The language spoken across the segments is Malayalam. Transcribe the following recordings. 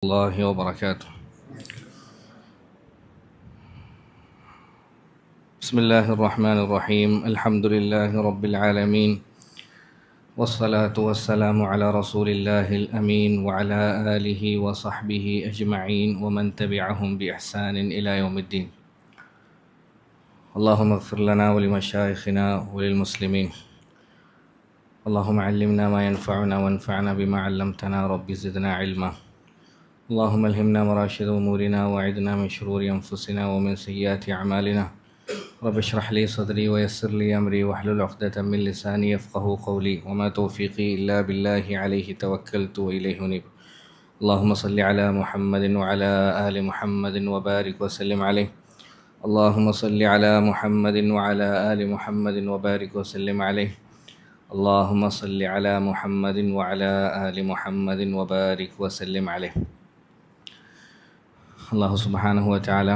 الله وبركاته. بسم الله الرحمن الرحيم. الحمد لله رب العالمين، والصلاة والسلام على رسول الله الأمين وعلى آله وصحبه أجمعين ومن تبعهم بإحسان إلى يوم الدين. اللهم اغفر لنا ولمشايخنا وللمسلمين. اللهم علمنا ما ينفعنا وانفعنا بما علمتنا. رب زدنا علما. اللهم الهمنا مراشد أمورنا وأعذنا من شرور أنفسنا ومن سيئات أعمالنا. رب اشرح لي صدري ويسر لي أمري واحلل عقدة من لساني يفقه قولي وما توفيقي إلا بالله عليه توكلت وإليه أنيب. اللهم صل على محمد وعلى آل محمد وبارك وسلم عليه. اللهم صل على محمد وعلى آل محمد وبارك وسلم عليه. اللهم صل على محمد وعلى آل محمد وبارك وسلم عليه. അല്ലാഹു സുബ്ഹാനഹു വ തആല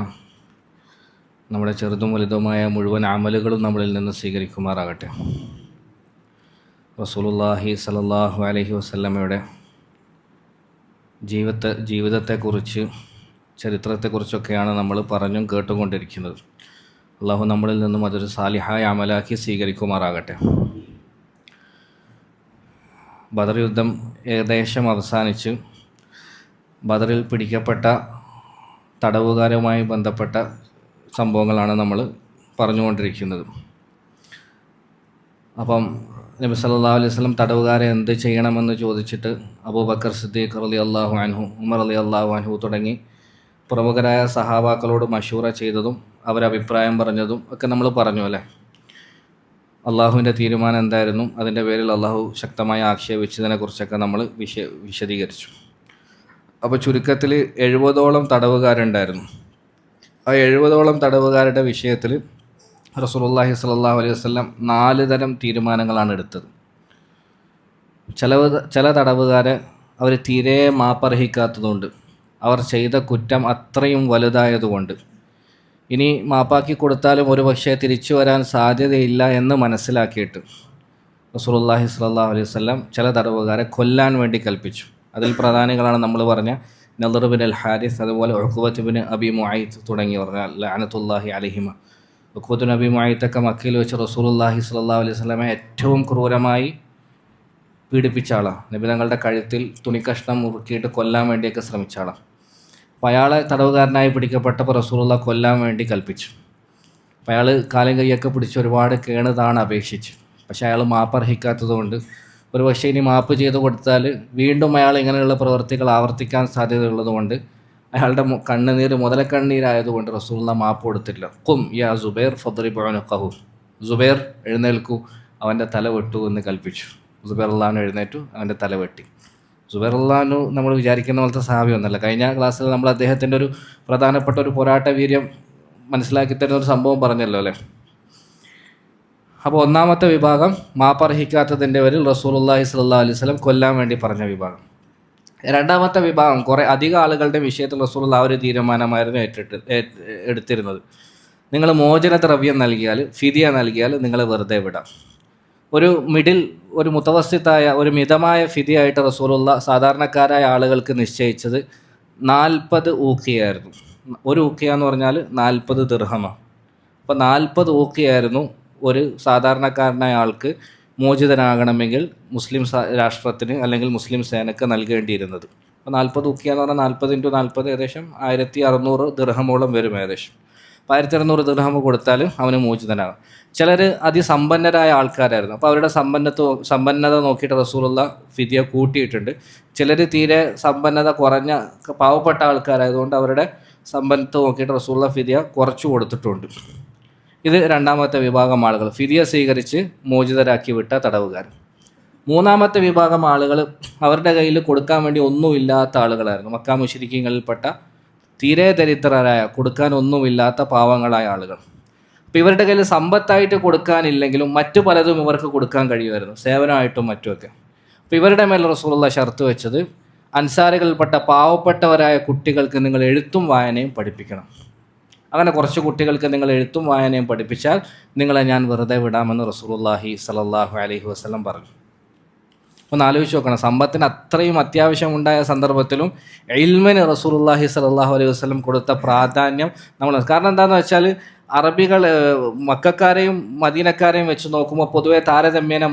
നമ്മുടെ ചെറുതും വലുതുമായ മുഴുവൻ അമലുകളും നമ്മളിൽ നിന്ന് സ്വീകരിക്കുമാറാകട്ടെ. റസൂലുള്ളാഹി സ്വല്ലല്ലാഹു അലൈഹി വസല്ലമയുടെ ജീവിതത്തെക്കുറിച്ച് ചരിത്രത്തെക്കുറിച്ചൊക്കെയാണ് നമ്മൾ പറഞ്ഞും കേട്ടുകൊണ്ടിരിക്കുന്നത്. അല്ലാഹു നമ്മളിൽ നിന്നും അതൊരു സാലിഹായ അമലാക്കി സ്വീകരിക്കുമാറാകട്ടെ. ബദർ യുദ്ധം ഏകദേശം അവസാനിച്ച് ബദറിൽ പിടിക്കപ്പെട്ട തടവുകാരുമായി ബന്ധപ്പെട്ട സംഭവങ്ങളാണ് നമ്മൾ പറഞ്ഞുകൊണ്ടിരിക്കുന്നത്. അപ്പം നബി സല്ലല്ലാഹു അലൈഹി വസല്ലം തടവുകാരെ എന്ത് ചെയ്യണമെന്ന് ചോദിച്ചിട്ട് അബൂബക്കർ സിദ്ദീഖ് റളിയല്ലാഹു അൻഹു, ഉമർ റളിയല്ലാഹു അൻഹു തുടങ്ങി പ്രമുഖരായ സഹാബാക്കളോട് മശൂറ ചെയ്തതും അവരഭിപ്രായം പറഞ്ഞതും ഒക്കെ നമ്മൾ പറഞ്ഞു അല്ലേ. അള്ളാഹുവിൻ്റെ തീരുമാനം എന്തായിരുന്നു, അതിൻ്റെ പേരിൽ അള്ളാഹു ശക്തമായി ആക്ഷേപിച്ചതിനെക്കുറിച്ചൊക്കെ നമ്മൾ വിശദീകരിച്ചു. അപ്പോൾ ചുരുക്കത്തിൽ 70ഓളം തടവുകാരുണ്ടായിരുന്നു. ആ 70ഓളം തടവുകാരുടെ വിഷയത്തിൽ റസൂലുള്ളാഹി സ്വല്ലല്ലാഹു അലൈഹി വസല്ലം 4 തരം തീരുമാനങ്ങളാണ് എടുത്തത്. ചില തടവുകാരെ അവർ തീരെ മാപ്പർഹിക്കാത്തതുകൊണ്ട്, അവർ ചെയ്ത കുറ്റം അത്രയും വലുതായതുകൊണ്ട് ഇനി മാപ്പാക്കി കൊടുത്താലും ഒരു പക്ഷേ തിരിച്ചു വരാൻ സാധ്യതയില്ല എന്ന് മനസ്സിലാക്കിയിട്ട് റസൂലുള്ളാഹി സ്വല്ലല്ലാഹു അലൈഹി വസല്ലം ചില തടവുകാരെ കൊല്ലാൻ വേണ്ടി കൽപ്പിച്ചു. അതിൽ പ്രധാനികളാണ് നമ്മൾ പറഞ്ഞ നളർ ബിൻ അൽ ഹാരിസ്, അതുപോലെ ഉഖ്ബത്ത് ബിൻ അബി മുഅയ്ത്ത് തുടങ്ങിയവർ ലഅനത്തുല്ലാഹി അലൈഹിമ. ഉഖ്ബത്ത് ബിൻ അബി മുഅയ്ത്തൊക്കെ മക്കയിൽ വെച്ച് റസൂലുള്ളാഹി സ്വല്ലല്ലാഹു അലൈഹി വസല്ലമയെ ഏറ്റവും ക്രൂരമായി പീഡിപ്പിച്ച ആളാണ്. നബി തങ്ങളുടെ കഴുത്തിൽ തുണിക്കഷ്ണം മുറുക്കിയിട്ട് കൊല്ലാൻ വേണ്ടിയൊക്കെ ശ്രമിച്ച ആളാണ്. അപ്പോൾ അയാളെ തടവുകാരനായി പിടിക്കപ്പെട്ടപ്പോൾ റസൂലുള്ളാഹി കൊല്ലാൻ വേണ്ടി കൽപ്പിച്ചു. അപ്പോൾ അയാൾ കാലും കൈയൊക്കെ പിടിച്ച് ഒരുപാട് കേണതാണ് അപേക്ഷിച്ചു. പക്ഷേ അയാൾ മാപ്പർഹിക്കാത്തതുകൊണ്ട് ഒരു പക്ഷേ ഇനി മാപ്പ് ചെയ്ത് കൊടുത്താൽ വീണ്ടും അയാൾ ഇങ്ങനെയുള്ള പ്രവൃത്തികൾ ആവർത്തിക്കാൻ സാധ്യതയുള്ളതുകൊണ്ട് അയാളുടെ കണ്ണുനീര് മുതലക്കണ്ണീരായതുകൊണ്ട് റസൂലുള്ളാഹി മാപ്പ് കൊടുത്തില്ല. ഖും യാ സുബൈർ ഫദ്രിബ് ഉനഖഹു, സുബൈർ എഴുന്നേൽക്കൂ, അവൻ്റെ തല വെട്ടു എന്ന് കൽപ്പിച്ചു. സുബൈർ റളിയല്ലാഹു എഴുന്നേറ്റു, അവൻ്റെ തല വെട്ടി. സുബൈർ റളിയല്ലാഹു നമ്മൾ വിചാരിക്കുന്ന പോലത്തെ സഹാബിയൊന്നുമല്ല. കഴിഞ്ഞ ക്ലാസ്സിൽ നമ്മൾ അദ്ദേഹത്തിൻ്റെ ഒരു പ്രധാനപ്പെട്ട ഒരു പോരാട്ട വീര്യം മനസ്സിലാക്കി തരുന്ന ഒരു സംഭവം പറഞ്ഞല്ലോ അല്ലേ. അപ്പോൾ ഒന്നാമത്തെ വിഭാഗം മാപ്പർഹിക്കാത്തതിൻ്റെ പേരിൽ റസൂലുള്ളാഹി സ്വല്ലല്ലാഹു അലൈഹി വസല്ലം കൊല്ലാൻ വേണ്ടി പറഞ്ഞ വിഭാഗം. രണ്ടാമത്തെ വിഭാഗം കുറേ അധികം ആളുകളുടെ വിഷയത്തിൽ റസൂലുള്ളാഹി ഒരു തീരുമാനമായിരുന്നു എടുത്തിരുന്നത്. നിങ്ങൾ മോചന ദ്രവ്യം നൽകിയാൽ, ഫിദിയ നൽകിയാൽ നിങ്ങൾ വെറുതെ വിടാം. ഒരു മുതവസ്സിത്തായ ഒരു മിതമായ ഫിദിയായിട്ട് റസൂലുള്ളാഹി സാധാരണക്കാരായ ആളുകൾക്ക് നിശ്ചയിച്ചത് 40 ഊഖിയായിരുന്നു. ഒരു ഊഖിയ എന്ന് പറഞ്ഞാൽ 40 ദിർഹമാണ്. അപ്പോൾ 40 ഊഖിയായിരുന്നു ഒരു സാധാരണക്കാരനായ ആൾക്ക് മോചിതനാകണമെങ്കിൽ മുസ്ലിം രാഷ്ട്രത്തിന് അല്ലെങ്കിൽ മുസ്ലിം സേനക്ക് നൽകേണ്ടിയിരുന്നത്. അപ്പോൾ 40 ഊഖിയ എന്ന് പറഞ്ഞാൽ 40 × 40 ഏകദേശം 1600 ദിർഹമോളം വരും ഏകദേശം. അപ്പോൾ 1600 ദിർഹം കൊടുത്താൽ അവന് മോചിതനാകും. ചിലർ അതിസമ്പന്നരായ ആൾക്കാരായിരുന്നു. അപ്പോൾ അവരുടെ സമ്പന്നത നോക്കിയിട്ട് റസൂലുള്ളാഹി ഫിദിയ കൂട്ടിയിട്ടുണ്ട്. ചിലർ തീരെ സമ്പന്നത കുറഞ്ഞ പാവപ്പെട്ട ആൾക്കാരായതുകൊണ്ട് അവരുടെ സമ്പന്നത നോക്കിയിട്ട് റസൂലുള്ളാഹി ഫിദിയ കുറച്ചു കൊടുത്തിട്ടുണ്ട്. ഇത് രണ്ടാമത്തെ വിഭാഗം ആളുകൾ, ഫിദിയ സ്വീകരിച്ച് മോചിതരാക്കി വിട്ട തടവുകാർ. മൂന്നാമത്തെ വിഭാഗം ആളുകൾ അവരുടെ കയ്യിൽ കൊടുക്കാൻ വേണ്ടി ഒന്നുമില്ലാത്ത ആളുകളായിരുന്നു. മക്ക മുശ്രിക്കീങ്ങളിൽപ്പെട്ട തീരെ ദരിദ്രരായ, കൊടുക്കാൻ ഒന്നുമില്ലാത്ത പാവങ്ങളായ ആളുകൾ. അപ്പോൾ ഇവരുടെ കയ്യിൽ സമ്പത്തായിട്ട് കൊടുക്കാനില്ലെങ്കിലും മറ്റു പലതും ഇവർക്ക് കൊടുക്കാൻ കഴിയുമായിരുന്നു, സേവനമായിട്ടും മറ്റുമൊക്കെ. അപ്പോൾ ഇവരുടെ മേൽ റസൂലുള്ളാഹി ഷർത്ത് വെച്ചത്, അൻസാരികളിൽപ്പെട്ട പാവപ്പെട്ടവരായ കുട്ടികൾക്ക് നിങ്ങൾ എഴുത്തും വായനയും പഠിപ്പിക്കണം. അങ്ങനെ കുറച്ച് കുട്ടികൾക്ക് നിങ്ങൾ എഴുത്തും വായനയും പഠിപ്പിച്ചാൽ നിങ്ങളെ ഞാൻ വെറുതെ വിടാമെന്ന് റസൂലുള്ളാഹി സ്വല്ലല്ലാഹു അലൈഹി വസല്ലം പറഞ്ഞു. ഒന്ന് ആലോചിച്ച് നോക്കണം, സമ്പത്തിന് അത്രയും അത്യാവശ്യമുണ്ടായ സന്ദർഭത്തിലും ഇൽമിന് റസൂലുള്ളാഹി സ്വല്ലല്ലാഹു അലൈഹി വസല്ലം കൊടുത്ത പ്രാധാന്യം നമ്മൾ, കാരണം എന്താണെന്ന് വെച്ചാൽ അറബികൾ മക്കക്കാരെയും മദീനക്കാരെയും വെച്ച് നോക്കുമ്പോൾ പൊതുവെ താരതമ്യേന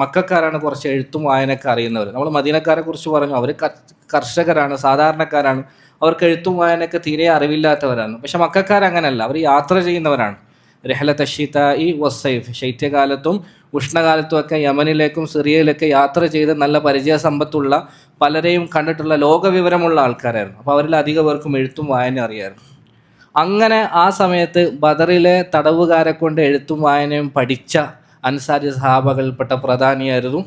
മക്കക്കാരാണ് കുറച്ച് എഴുത്തും വായനയൊക്കെ അറിയുന്നവർ. നമ്മൾ മദീനക്കാരെ കുറിച്ച് പറഞ്ഞു, അവർ കർഷകരാണ്, സാധാരണക്കാരാണ്, അവർക്ക് എഴുത്തും വായനയൊക്കെ തീരെ അറിവില്ലാത്തവരാണ്. പക്ഷെ മക്കക്കാരങ്ങനല്ല, അവർ യാത്ര ചെയ്യുന്നവരാണ്. രഹ്ലത ശിതാഇ വസ്സൈഫ്, ശൈത്യകാലത്തും ഉഷ്ണകാലത്തും ഒക്കെ യമനിലേക്കും സിറിയയിലൊക്കെ യാത്ര ചെയ്ത് നല്ല പരിചയസമ്പത്തുള്ള പലരെയും കണ്ടിട്ടുള്ള ലോകവിവരമുള്ള ആൾക്കാരായിരുന്നു. അപ്പോൾ അവരിൽ അധിക പേർക്കും എഴുത്തും വായനയും അറിയായിരുന്നു. അങ്ങനെ ആ സമയത്ത് ബദറിലെ തടവുകാരെ കൊണ്ട് എഴുത്തും വായനയും പഠിച്ച അൻസാരി സഹാബകളിൽപ്പെട്ട പ്രധാനിയായിരുന്നു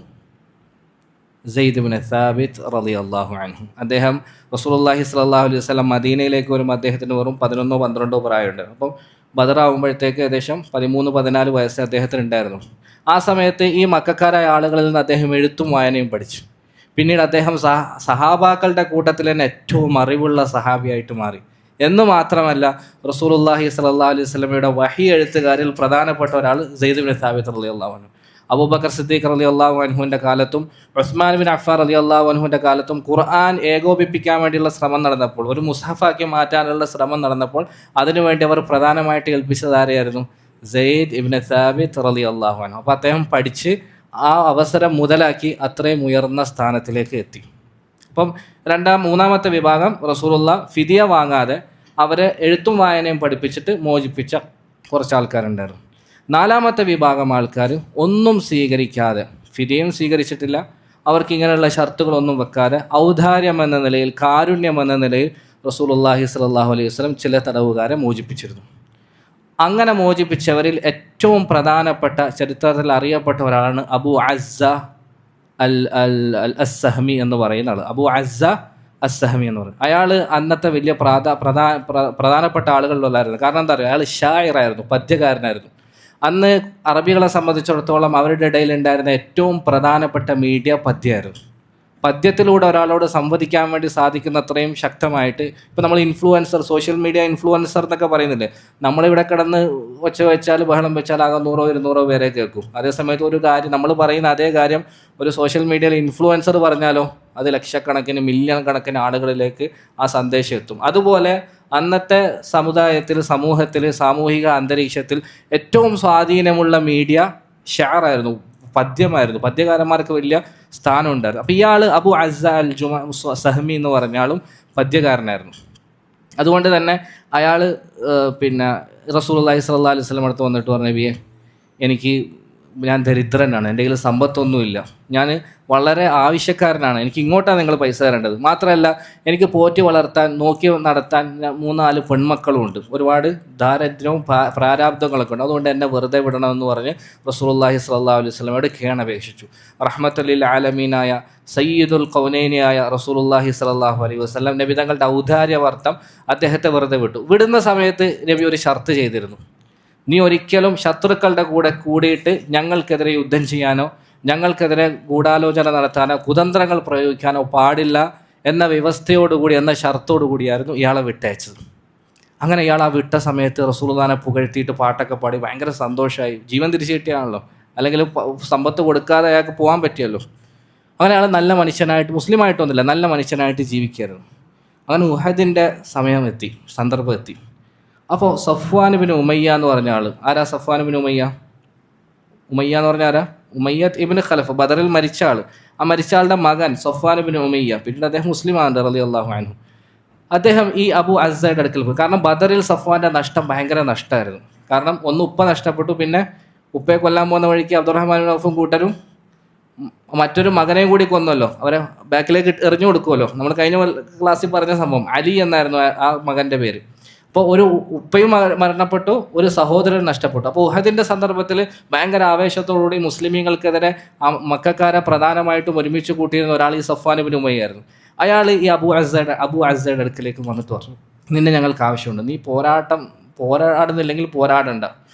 സെയ്ദ് ഇബ്നു സാബിത്ത് റളിയല്ലാഹു അൻഹു. അദ്ദേഹം റസൂലുള്ളാഹി സ്വല്ലല്ലാഹു അലൈഹി വസല്ലം മദീനയിലേക്ക് വരുമ്പോൾ അദ്ദേഹത്തിന് വെറും 11-12 പ്രായമുണ്ട്. അപ്പം ബദറാകുമ്പോഴത്തേക്ക് ഏകദേശം 13-14 വയസ്സ് അദ്ദേഹത്തിന് ഉണ്ടായിരുന്നു. ആ സമയത്ത് ഈ മക്കക്കാരായ ആളുകളിൽ നിന്ന് അദ്ദേഹം എഴുത്തും വായനയും പഠിച്ചു. പിന്നീട് അദ്ദേഹം സഹാബാക്കളുടെ കൂട്ടത്തിൽ തന്നെ ഏറ്റവും അറിവുള്ള സഹാബിയായിട്ട് മാറി. എന്ന് മാത്രമല്ല, റസൂലുള്ളാഹി സ്വല്ലല്ലാഹു അലൈഹി വസല്ലമയുടെ വഹി എഴുത്തുകാരിൽ പ്രധാനപ്പെട്ട ഒരാൾ സെയ്ദ് ഇബ്നു സാബിത്ത് റളിയല്ലാഹു അൻഹു. അബൂബക്കർ സിദ്ദീഖ് റളിയല്ലാഹു അൻഹുവിൻ്റെ കാലത്തും ഉസ്മാൻ ബിൻ അഫ്ഫാൻ റളിയല്ലാഹു അൻഹുവിൻ്റെ കാലത്തും ഖുർആൻ ഏകോപിപ്പിക്കാൻ വേണ്ടിയുള്ള ശ്രമം നടന്നപ്പോൾ, ഒരു മുസ്ഹഫാക്കി മാറ്റാനുള്ള ശ്രമം നടന്നപ്പോൾ അതിനുവേണ്ടി അവർ പ്രധാനമായിട്ട് ഏൽപ്പിച്ചതാരെയായിരുന്നു? സെയ്ദ് ഇബ്നു സാബിത്ത് റളിയല്ലാഹു അൻഹു. അപ്പോൾ അദ്ദേഹം പഠിച്ച് ആ അവസരം മുതലാക്കി അത്രയും ഉയർന്ന സ്ഥാനത്തിലേക്ക് എത്തി. അപ്പം മൂന്നാമത്തെ വിഭാഗം റസൂലുള്ള ഫിദിയ വാങ്ങാതെ അവരെ എഴുത്തും വായനയും പഠിപ്പിച്ചിട്ട് മോചിപ്പിച്ച കുറച്ച് ആൾക്കാരുണ്ടായിരുന്നു. നാലാമത്തെ വിഭാഗം ആൾക്കാർ ഒന്നും സ്വീകരിക്കാതെ, ഫിദിയയും സ്വീകരിച്ചിട്ടില്ല, അവർക്ക് ഇങ്ങനെയുള്ള ഷർത്തുകളൊന്നും വെക്കാതെ ഔദാര്യം എന്ന നിലയിൽ, കാരുണ്യം എന്ന നിലയിൽ റസൂലുള്ളാഹി സ്വല്ലല്ലാഹു അലൈഹി വസല്ലം ചില തടവുകാരെ മോചിപ്പിച്ചിരുന്നു. അങ്ങനെ മോചിപ്പിച്ചവരിൽ ഏറ്റവും പ്രധാനപ്പെട്ട, ചരിത്രത്തിൽ അറിയപ്പെട്ട ഒരാളാണ് അബൂ അസ്സ അസ്സഹമി എന്ന് പറയുന്ന ആൾ. അബൂ അസ്സ അസ്സഹമി എന്ന് പറയുന്നത് അയാൾ അന്നത്തെ വലിയ പ്രധാനപ്പെട്ട ആളുകളിലുള്ളായിരുന്നു. കാരണം എന്താ പറയുക, അയാൾ ഷായിറായിരുന്നു, പദ്യകാരനായിരുന്നു. അന്ന് അറബികളെ സംബന്ധിച്ചിടത്തോളം അവരുടെ ഇടയിൽ ഉണ്ടായിരുന്ന ഏറ്റവും പ്രധാനപ്പെട്ട മീഡിയ പദ്യമായിരുന്നു. പദ്യത്തിലൂടെ ഒരാളോട് സംവദിക്കാൻ വേണ്ടി സാധിക്കുന്നത്രയും ശക്തമായിട്ട്, ഇപ്പോൾ നമ്മൾ ഇൻഫ്ലുവൻസർ, സോഷ്യൽ മീഡിയ ഇൻഫ്ലുവൻസർ എന്നൊക്കെ പറയുന്നില്ലേ, നമ്മളിവിടെ കിടന്ന് ഒച്ച വെച്ചാൽ, ബഹളം വെച്ചാൽ ആകെ 100-200 പേരെ കേൾക്കും. അതേസമയത്ത് ഒരു കാര്യം നമ്മൾ പറയുന്ന അതേ കാര്യം ഒരു സോഷ്യൽ മീഡിയയിൽ ഇൻഫ്ലുവൻസർ പറഞ്ഞാലോ അത് ലക്ഷക്കണക്കിന്, മില്യൺ കണക്കിന് ആളുകളിലേക്ക് ആ സന്ദേശം എത്തും. അതുപോലെ അന്നത്തെ സമുദായത്തിൽ, സമൂഹത്തിൽ, സാമൂഹിക അന്തരീക്ഷത്തിൽ ഏറ്റവും സ്വാധീനമുള്ള മീഡിയ ഷഅറായിരുന്നു, പദ്യമായിരുന്നു. പദ്യകാരന്മാർക്ക് വലിയ സ്ഥാനം ഉണ്ടായിരുന്നു. അപ്പോൾ ഇയാൾ അബൂ അസ്സ അൽ സഹമി എന്ന് പറഞ്ഞ ആളും പദ്യകാരനായിരുന്നു. അതുകൊണ്ട് തന്നെ അയാൾ റസൂലുള്ളാഹി സ്വല്ലല്ലാഹു അലൈഹി വസല്ലം അടുത്ത് വന്നിട്ട് പറഞ്ഞു, നബിയെ, ഞാൻ ദരിദ്രനാണ്, എൻ്റെ കയ്യിൽ സമ്പത്തൊന്നുമില്ല, ഞാൻ വളരെ ആവശ്യക്കാരനാണ്, എനിക്ക് ഇങ്ങോട്ടാണ് നിങ്ങൾ പൈസ തരേണ്ടത്. മാത്രമല്ല എനിക്ക് പോറ്റി വളർത്താൻ, നോക്കി നടത്താൻ 3-4 പെൺമക്കളും ഉണ്ട്, ഒരുപാട് ദാരിദ്ര്യവും പ്രാരാബ്ദങ്ങളൊക്കെ ഉണ്ട്, അതുകൊണ്ട് എന്നെ വെറുതെ വിടണമെന്ന് പറഞ്ഞ് റസൂലുള്ളാഹി സ്വല്ലല്ലാഹു അലൈഹി വസല്ലമയോട് കേണപേക്ഷിച്ചു. റഹ്മത്തുൽ ലിൽ ആലമീനായ സയ്യിദുൽ ഖൗനൈനിയായ റസൂലുള്ളാഹി സ്വല്ലല്ലാഹു അലൈഹി വസല്ലം നബി തങ്ങളുടെ ഔദാര്യവർത്തം അദ്ദേഹത്തെ വെറുതെ വിട്ടു. വിടുന്ന സമയത്ത് നബി ഒരു ഷർത്ത് ചെയ്തിരുന്നു, നീ ഒരിക്കലും ശത്രുക്കളുടെ കൂടെ കൂടിയിട്ട് ഞങ്ങൾക്കെതിരെ യുദ്ധം ചെയ്യാനോ ഞങ്ങൾക്കെതിരെ ഗൂഢാലോചന നടത്താനോ കുതന്ത്രങ്ങൾ പ്രയോഗിക്കാനോ പാടില്ല എന്ന വ്യവസ്ഥയോടുകൂടി, എന്ന ഷർത്തോടുകൂടിയായിരുന്നു ഇയാളെ വിട്ടയച്ചത്. അങ്ങനെ ഇയാൾ ആ വിട്ട സമയത്ത് റസൂലുള്ളാഹിനെ പുകഴ്ത്തിയിട്ട് പാട്ടൊക്കെ പാടി ഭയങ്കര സന്തോഷമായി. ജീവൻ തിരിച്ചു കിട്ടിയാണല്ലോ, അല്ലെങ്കിൽ സമ്പത്ത് കൊടുക്കാതെ അയാൾക്ക് പോകാൻ പറ്റിയല്ലോ. അങ്ങനെ അയാൾ നല്ല മനുഷ്യനായിട്ട്, മുസ്ലിമായിട്ടൊന്നുമില്ല, നല്ല മനുഷ്യനായിട്ട് ജീവിക്കായിരുന്നു. അങ്ങനെ ഉഹദിൻ്റെ സമയം എത്തി, സന്ദർഭം എത്തി. അപ്പോൾ സഫ്വാൻ ബിൻ ഉമയ്യ എന്ന് പറഞ്ഞ ആൾ, ആരാ സഫ്വാൻ ബിൻ ഉമയ്യ? ഉമയ്യ എന്ന് പറഞ്ഞാൽ ആരാ? ഉമയ്യത്ത് ഇബ്നു ഖലഫ്, ബദറിൽ മരിച്ച ആൾ. ആ മരിച്ച ആളുടെ മകൻ സഫ്വാൻ ബിൻ ഉമയ്യ, പിന്നീട് അദ്ദേഹം മുസ്ലിമാണ് റളിയല്ലാഹു അൻഹു. അദ്ദേഹം ഈ അബൂ അസ്സയുടെ അടുക്കൽ പോയി. കാരണം ബദറിൽ സഫ്വാൻ്റെ നഷ്ടം ഭയങ്കര നഷ്ടമായിരുന്നു. കാരണം ഒന്ന് ഉപ്പ നഷ്ടപ്പെട്ടു, പിന്നെ ഉപ്പയെ കൊല്ലാൻ പോകുന്ന വഴിക്ക് അബ്ദുറഹ്മാൻ ബിൻ ഔഫും കൂട്ടരും മറ്റൊരു മകനെയും കൂടി കൊന്നല്ലോ, അവരെ ബാക്കിലേക്ക് എറിഞ്ഞു കൊടുക്കുമല്ലോ. നമ്മൾ കഴിഞ്ഞ ക്ലാസ്സിൽ പറഞ്ഞ സംഭവം, അലി എന്നായിരുന്നു ആ മകൻ്റെ പേര്. അപ്പോൾ ഒരു ഉപ്പയും മരണപ്പെട്ടു, ഒരു സഹോദരൻ നഷ്ടപ്പെട്ടു. അപ്പോൾ ഉഹദിൻ്റെ സന്ദർഭത്തിൽ ഭയങ്കര ആവേശത്തോടുകൂടി മുസ്ലിമീങ്ങൾക്കെതിരെ മക്കക്കാരെ പ്രധാനമായിട്ടും ഒരുമിച്ച് കൂട്ടിയിരുന്ന ഒരാൾ ഈ സഫ്വാൻ ഇബ്നു ഉമയ്യ ആയിരുന്നു. അയാൾ ഈ അബൂ അസ്സയുടെ അടുക്കിലേക്ക് വന്നിട്ട് പറഞ്ഞു, നിന്നെ ഞങ്ങൾക്ക് ആവശ്യമുണ്ട്, നീ പോരാടുന്നില്ലെങ്കിൽ പോരാടണ്ട,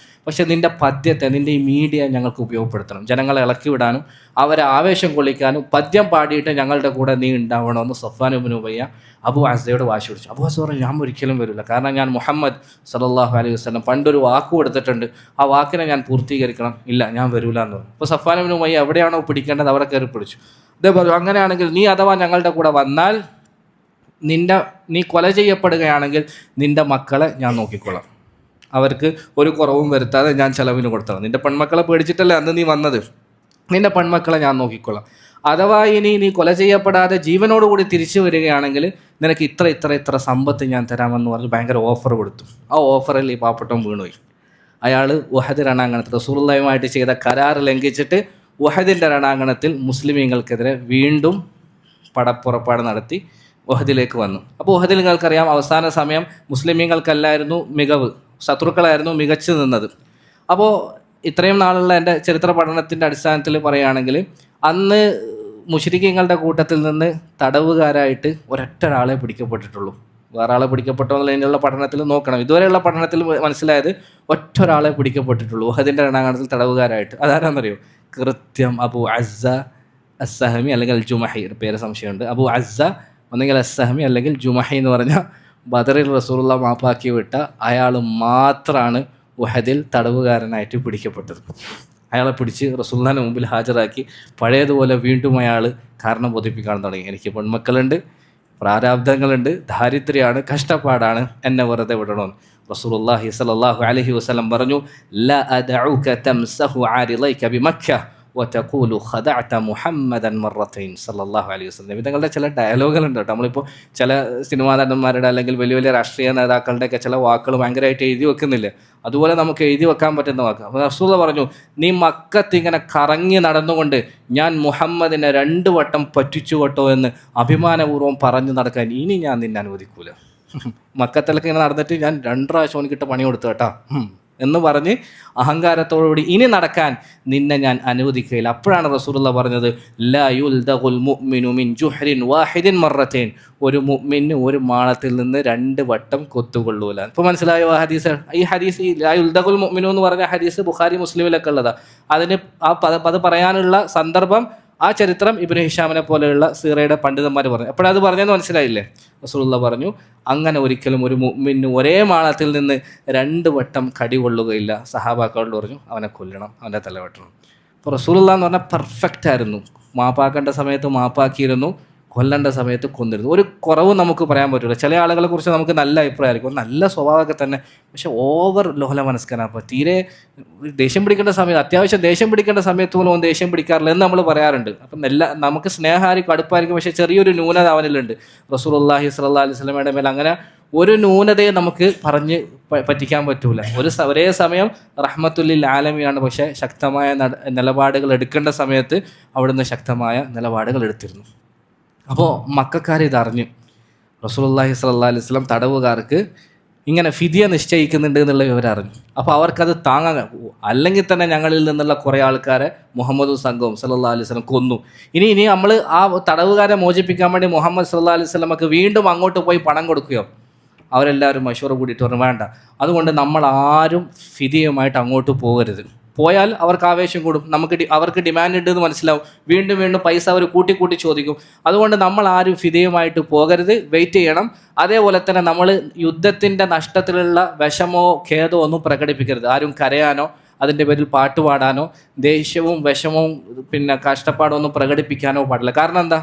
പക്ഷെ നിൻ്റെ പദ്യത്തെ, നിൻ്റെ ഈ മീഡിയ ഞങ്ങൾക്ക് ഉപയോഗപ്പെടുത്തണം, ജനങ്ങളെ ഇളക്കി വിടാനും അവരെ ആവേശം കൊള്ളിക്കാനും പദ്യം പാടിയിട്ട് ഞങ്ങളുടെ കൂടെ നീ ഉണ്ടാവണമെന്ന് സഫ്വാൻ ഇബ്നു ഉമയ്യ അബൂ അസ്സയോട് വാശി പിടിച്ചു. അബൂ അസ്സ പറഞ്ഞു, ഞാൻ ഒരിക്കലും വരില്ല, കാരണം ഞാൻ മുഹമ്മദ് സല്ലല്ലാഹു അലൈഹി വസല്ലം പണ്ടൊരു വാക്ക് കൊടുത്തിട്ടുണ്ട്, ആ വാക്കിനെ ഞാൻ പൂർത്തീകരിക്കണം, ഇല്ല ഞാൻ വരില്ല എന്ന് പറഞ്ഞു. അപ്പോൾ സഫ്വാൻ ഇബ്നു ഉമയ്യ എവിടെയാണോ പിടിക്കേണ്ടത് അവിടെ കയറി പിടിച്ചു. ഇതേ പറഞ്ഞു, അങ്ങനെയാണെങ്കിൽ നീ അഥവാ ഞങ്ങളുടെ കൂടെ വന്നാൽ നീ കൊല ചെയ്യപ്പെടുകയാണെങ്കിൽ നിൻ്റെ മക്കളെ ഞാൻ നോക്കിക്കൊള്ളാം, അവർക്ക് ഒരു കുറവും വരുത്താതെ ഞാൻ ചെലവിന് കൊടുത്തതാണ്. നിൻ്റെ പെൺമക്കളെ പേടിച്ചിട്ടല്ലേ അന്ന് നീ വന്നത്, നിൻ്റെ പെൺമക്കളെ ഞാൻ നോക്കിക്കൊള്ളാം. അഥവാ ഇനി നീ കൊല ചെയ്യപ്പെടാതെ ജീവനോടുകൂടി തിരിച്ചു വരികയാണെങ്കിൽ നിനക്ക് ഇത്ര സമ്പത്ത് ഞാൻ തരാമെന്ന് പറഞ്ഞ് ഭയങ്കര ഓഫർ കൊടുത്തു. ആ ഓഫറിൽ ഈ പാവപ്പെട്ടവൻ വീണുപോയി. അയാൾ ഉഹദ് രണാങ്കണത്തിൽ റസൂലുള്ളാഹിയുമായിട്ട് ചെയ്ത കരാർ ലംഘിച്ചിട്ട് ഉഹദിൻ്റെ രണാങ്കണത്തിൽ മുസ്ലിമീങ്ങൾക്കെതിരെ വീണ്ടും പടപ്പുറപ്പാട് നടത്തി ഉഹദിലേക്ക് വന്നു. അപ്പോൾ ഉഹദിൽ നിങ്ങൾക്കറിയാം, അവസാന സമയം മുസ്ലിമീങ്ങൾക്കല്ലായിരുന്നു മികവ്, ശത്രുക്കളായിരുന്നു മികച്ചു നിന്നത്. അപ്പോൾ ഇത്രയും നാളുള്ള എൻ്റെ ചരിത്ര പഠനത്തിൻ്റെ അടിസ്ഥാനത്തിൽ പറയുകയാണെങ്കിൽ അന്ന് മുശ്രിക്കീങ്ങളുടെ കൂട്ടത്തിൽ നിന്ന് തടവുകാരായിട്ട് ഒരൊറ്റ ഒരാളെ പിടിക്കപ്പെട്ടിട്ടുള്ളൂ. വേറെ ആളെ പിടിക്കപ്പെട്ടോ എന്നുള്ളതിനുള്ള പഠനത്തിൽ നോക്കണം. ഇതുവരെയുള്ള പഠനത്തിൽ മനസ്സിലായത് ഒറ്റ ഒരാളെ പിടിക്കപ്പെട്ടിട്ടുള്ളൂ ഉഹദിൻ്റെ രണാങ്കണത്തിൽ തടവുകാരായിട്ട്. അതാരാന്നറിയോ? കൃത്യം അബൂ അസ്സ അസ്സഹമി അല്ലെങ്കിൽ അൽ ജുമഹി, പേര് സംശയമുണ്ട്. അബൂ അസ്സ ഒന്നെങ്കിൽ അസ്സഹമി അല്ലെങ്കിൽ ജുമഹി എന്ന് പറഞ്ഞ ബദറിൽ റസൂലുള്ളാഹി മാപ്പാക്കി വിട്ട അയാൾ മാത്രമാണ് ഉഹദിൽ തടവുകാരനായിട്ട് പിടിക്കപ്പെട്ടത്. അയാളെ പിടിച്ച് റസൂലുള്ളാഹിന്റെ മുമ്പിൽ ഹാജരാക്കി പഴയതുപോലെ വീണ്ടും അയാൾ കാരണം ബോധിപ്പിക്കാൻ തുടങ്ങി. എനിക്ക് പെൺമക്കളുണ്ട്, പ്രാരാബ്ധങ്ങളുണ്ട്, ദാരിദ്ര്യമാണ്, കഷ്ടപ്പാടാണ്, എന്നെ വെറുതെ വിടണമെന്ന്. റസൂലുള്ളാഹി സ്വല്ലല്ലാഹു അലൈഹി വസല്ലം പറഞ്ഞു, ലാ അദഉക തംസഹു ആരിളൈക ബിമക്ക വതഖൂലു ഖദഅത മുഹമ്മദൻ മറത്തൈൻ സല്ലല്ലാഹു അലൈഹി വസല്ലം. ഇതങ്ങളുടെ ചില ഡയലോഗുകളുണ്ട് കേട്ടോ. നമ്മളിപ്പോൾ ചില സിനിമാ നടന്മാരുടെ അല്ലെങ്കിൽ വലിയ വലിയ രാഷ്ട്രീയ നേതാക്കളുടെയൊക്കെ ചില വാക്കുകൾ ഭയങ്കരമായിട്ട് എഴുതി വെക്കുന്നില്ല, അതുപോലെ നമുക്ക് എഴുതി വെക്കാൻ പറ്റുന്ന വാക്ക്. അപ്പോൾ റസൂൽ പറഞ്ഞു, നീ മക്കത്ത് ഇങ്ങനെ കറങ്ങി നടന്നുകൊണ്ട് ഞാൻ മുഹമ്മദിനെ 2 വട്ടം പറ്റിച്ചു കേട്ടോ എന്ന് അഭിമാനപൂർവ്വം പറഞ്ഞു നടക്കാൻ ഇനി ഞാൻ നിന്നെ അനുവദിക്കൂല. മക്കത്തിലൊക്കെ ഇങ്ങനെ നടന്നിട്ട് ഞാൻ 2 പ്രാവശ്യം എനിക്കിട്ട് പണി കൊടുത്തു കേട്ടോ എന്ന് പറഞ്ഞ് അഹങ്കാരത്തോടുകൂടി ഇനി നടക്കാൻ നിന്നെ ഞാൻ അനുവദിക്കുകയില്ല. അപ്പോഴാണ് റസൂലുള്ളാഹി പറഞ്ഞത്, ലാ യുൽദഖുൽ മുഅ്മിനു മിൻ ജുഹ്രിൻ വാഹിദിൻ മറത്തൈൻ, ഒരു മുഅ്മിന് ഒരു മാളത്തിൽ നിന്ന് 2 വട്ടം കൊത്തുകൊള്ളൂല. ഇപ്പോൾ മനസ്സിലായോ ആ ഹദീസ്? ഈ ഹദീസ്, ഈ ലാ യുൽദഖുൽ മുഅ്മിനു എന്ന് പറഞ്ഞ ഹദീസ് ബുഖാരി മുസ്ലിമിലൊക്കെ ഉള്ളതാണ്. അതിന് അത് പറയാനുള്ള സന്ദർഭം, ആ ചരിത്രം ഇബ്നു ഹിഷാമിനെ പോലെയുള്ള സീറയുടെ പണ്ഡിതന്മാർ പറഞ്ഞു. എപ്പോഴത് പറഞ്ഞതെന്ന് മനസ്സിലായില്ലേ? റസൂലുള്ളാഹി പറഞ്ഞു, അങ്ങനെ ഒരിക്കലും ഒരു മുഅ്മിന് ഒരേ മാളത്തിൽ നിന്ന് 2 വട്ടം കടി കൊള്ളുകയില്ല. സഹാബാക്കളോട് പറഞ്ഞു, അവനെ കൊല്ലണം, അവൻ്റെ തല വെട്ടണം. അപ്പോൾ റസൂലുള്ളാഹി എന്ന് പറഞ്ഞാൽ പെർഫെക്റ്റ് ആയിരുന്നു. മാപ്പാക്കേണ്ട സമയത്ത് മാപ്പാക്കിയിരുന്നു, കൊല്ലേണ്ട സമയത്ത് കൊന്നിരുന്നു. ഒരു കുറവും നമുക്ക് പറയാൻ പറ്റില്ല. ചില ആളുകളെ കുറിച്ച് നമുക്ക് നല്ല അഭിപ്രായമായിരിക്കും, നല്ല സ്വഭാവമൊക്കെ തന്നെ, പക്ഷെ ഓവർ ലോല മനസ്കനാണ്. അപ്പോൾ തീരെ ദേഷ്യം പിടിക്കേണ്ട സമയത്ത്, അത്യാവശ്യം ദേഷ്യം പിടിക്കേണ്ട സമയത്ത് പോലും അവൻ ദേഷ്യം പിടിക്കാറില്ല എന്ന് നമ്മൾ പറയാറുണ്ട്. അപ്പം നമുക്ക് സ്നേഹമായിരിക്കും, അടുപ്പായിരിക്കും, പക്ഷേ ചെറിയൊരു ന്യൂനത അവനിലുണ്ട്. റസൂലുള്ളാഹി സ്വല്ലല്ലാഹു അലൈഹി വസല്ലമയുടെ മേൽ അങ്ങനെ ഒരു ന്യൂനതയെ നമുക്ക് പറഞ്ഞ് പറ്റിക്കാൻ പറ്റൂല. ഒരേ സമയം റഹ്മത്തുല്ലിൽ ആലമിയാണ്, പക്ഷേ ശക്തമായ നിലപാടുകൾ എടുക്കേണ്ട സമയത്ത് അവിടുന്ന് ശക്തമായ നിലപാടുകൾ എടുത്തിരുന്നു. അപ്പോൾ മക്കക്കാർ ഇതറിഞ്ഞു. റസൂലുള്ളാഹി സ്വല്ലല്ലാഹു അലൈഹി വസല്ലം തടവുകാർക്ക് ഇങ്ങനെ ഫിദിയ നിശ്ചയിക്കുന്നുണ്ട് എന്നുള്ള വിവരം അറിഞ്ഞു. അപ്പോൾ അവർക്കത് താങ്ങാൻ, അല്ലെങ്കിൽ തന്നെ ഞങ്ങളിൽ നിന്നുള്ള കുറേ ആൾക്കാരെ മുഹമ്മദും സംഘവും സല്ലല്ലാഹു അലൈഹി വസല്ലം കൊന്നു. ഇനി നമ്മൾ ആ തടവുകാരെ മോചിപ്പിക്കാൻ വേണ്ടി മുഹമ്മദ് സല്ലല്ലാഹു അലൈഹി വസല്ലമക്ക് വീണ്ടും അങ്ങോട്ട് പോയി പണം കൊടുക്കുകയോ? അവരെല്ലാവരും മശൂറ കൂടിയിട്ട് പറഞ്ഞു, വേണ്ട, അതുകൊണ്ട് നമ്മൾ ആരും ഫിദിയുമായിട്ട് അങ്ങോട്ട് പോകരുത്. പോയാൽ അവർക്ക് ആവേശം കൂടും, അവർക്ക് ഡിമാൻഡ് ഉണ്ടെന്ന് മനസ്സിലാവും, വീണ്ടും വീണ്ടും പൈസ അവർ കൂട്ടി ചോദിക്കും. അതുകൊണ്ട് നമ്മൾ ആരും ഫിദിയുമായിട്ട് പോകരുത്, വെയിറ്റ് ചെയ്യണം. അതേപോലെ തന്നെ നമ്മൾ യുദ്ധത്തിൻ്റെ നഷ്ടത്തിലുള്ള വിഷമോ ഖേദമോ ഒന്നും പ്രകടിപ്പിക്കരുത്. ആരും കരയാനോ അതിൻ്റെ പേരിൽ പാട്ടുപാടാനോ ദേഷ്യവും വിഷമവും കഷ്ടപ്പാടൊന്നും പ്രകടിപ്പിക്കാനോ പാടില്ല. കാരണം എന്താ?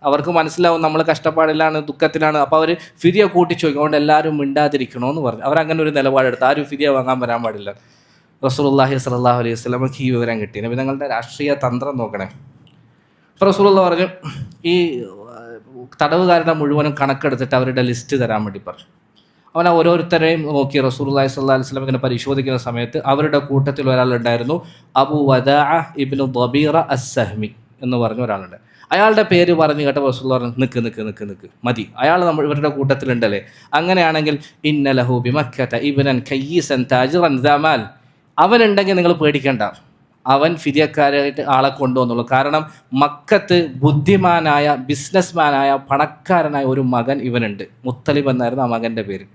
അവർക്ക് മനസ്സിലാവും നമ്മൾ കഷ്ടപ്പാടിലാണ്, ദുഃഖത്തിലാണ്. അപ്പോൾ അവർ ഫിദിയ കൂട്ടി ചോദിക്കും. അതുകൊണ്ട് എല്ലാവരും മിണ്ടാതിരിക്കണമെന്ന് പറഞ്ഞു. അവരങ്ങനെ ഒരു നിലപാടെടുത്ത് ആരും ഫിദിയ വാങ്ങാൻ വരാൻ പാടില്ല. റസൂലുള്ളാഹി സ്വല്ലല്ലാഹു അലൈഹി വസല്ലമക്ക് ഈ വിവരം കിട്ടി. നബി തങ്ങളുടെ രാഷ്ട്രീയ തന്ത്രം നോക്കണേ. ഇപ്പോൾ റസൂലുള്ളാഹി പറഞ്ഞു, ഈ തടവുകാരുടെ മുഴുവനും കണക്കെടുത്തിട്ട് അവരുടെ ലിസ്റ്റ് തരാൻ വേണ്ടി പറഞ്ഞു. അവൻ ഓരോരുത്തരെയും നോക്കി റസൂലുള്ളാഹി സ്വല്ലല്ലാഹു അലൈഹി വസല്ലം ഇങ്ങനെ പരിശോധിക്കുന്ന സമയത്ത് അവരുടെ കൂട്ടത്തിൽ ഒരാളുണ്ടായിരുന്നു, അബൂ വദാഅ ഇബ്നു ദബീറ അസ്സഹ്മി എന്ന് പറഞ്ഞ ഒരാളുണ്ട്. അയാളുടെ പേര് പറഞ്ഞ് കേട്ട റസൂലുള്ളാഹി പറഞ്ഞു, നിക്ക് മതി, അയാൾ ഇവരുടെ കൂട്ടത്തിലുണ്ടല്ലേ. അങ്ങനെയാണെങ്കിൽ ഇന്ന ലഹു ബിമക്കത ഇബ്നൻ കയ്യിസൻ താജിറൻ ദമാൽ, അവനുണ്ടെങ്കിൽ നിങ്ങൾ പേടിക്കേണ്ട. അവൻ ഫിദിയക്കാരായിട്ട് ആളെ കൊണ്ടുവന്നുള്ളൂ. കാരണം മക്കത്ത് ബുദ്ധിമാനായ ബിസിനസ്മാനായ പണക്കാരനായ ഒരു മകൻ ഇവനുണ്ട്. മുത്തലിബ് എന്നായിരുന്നു ആ മകൻ്റെ പേര്.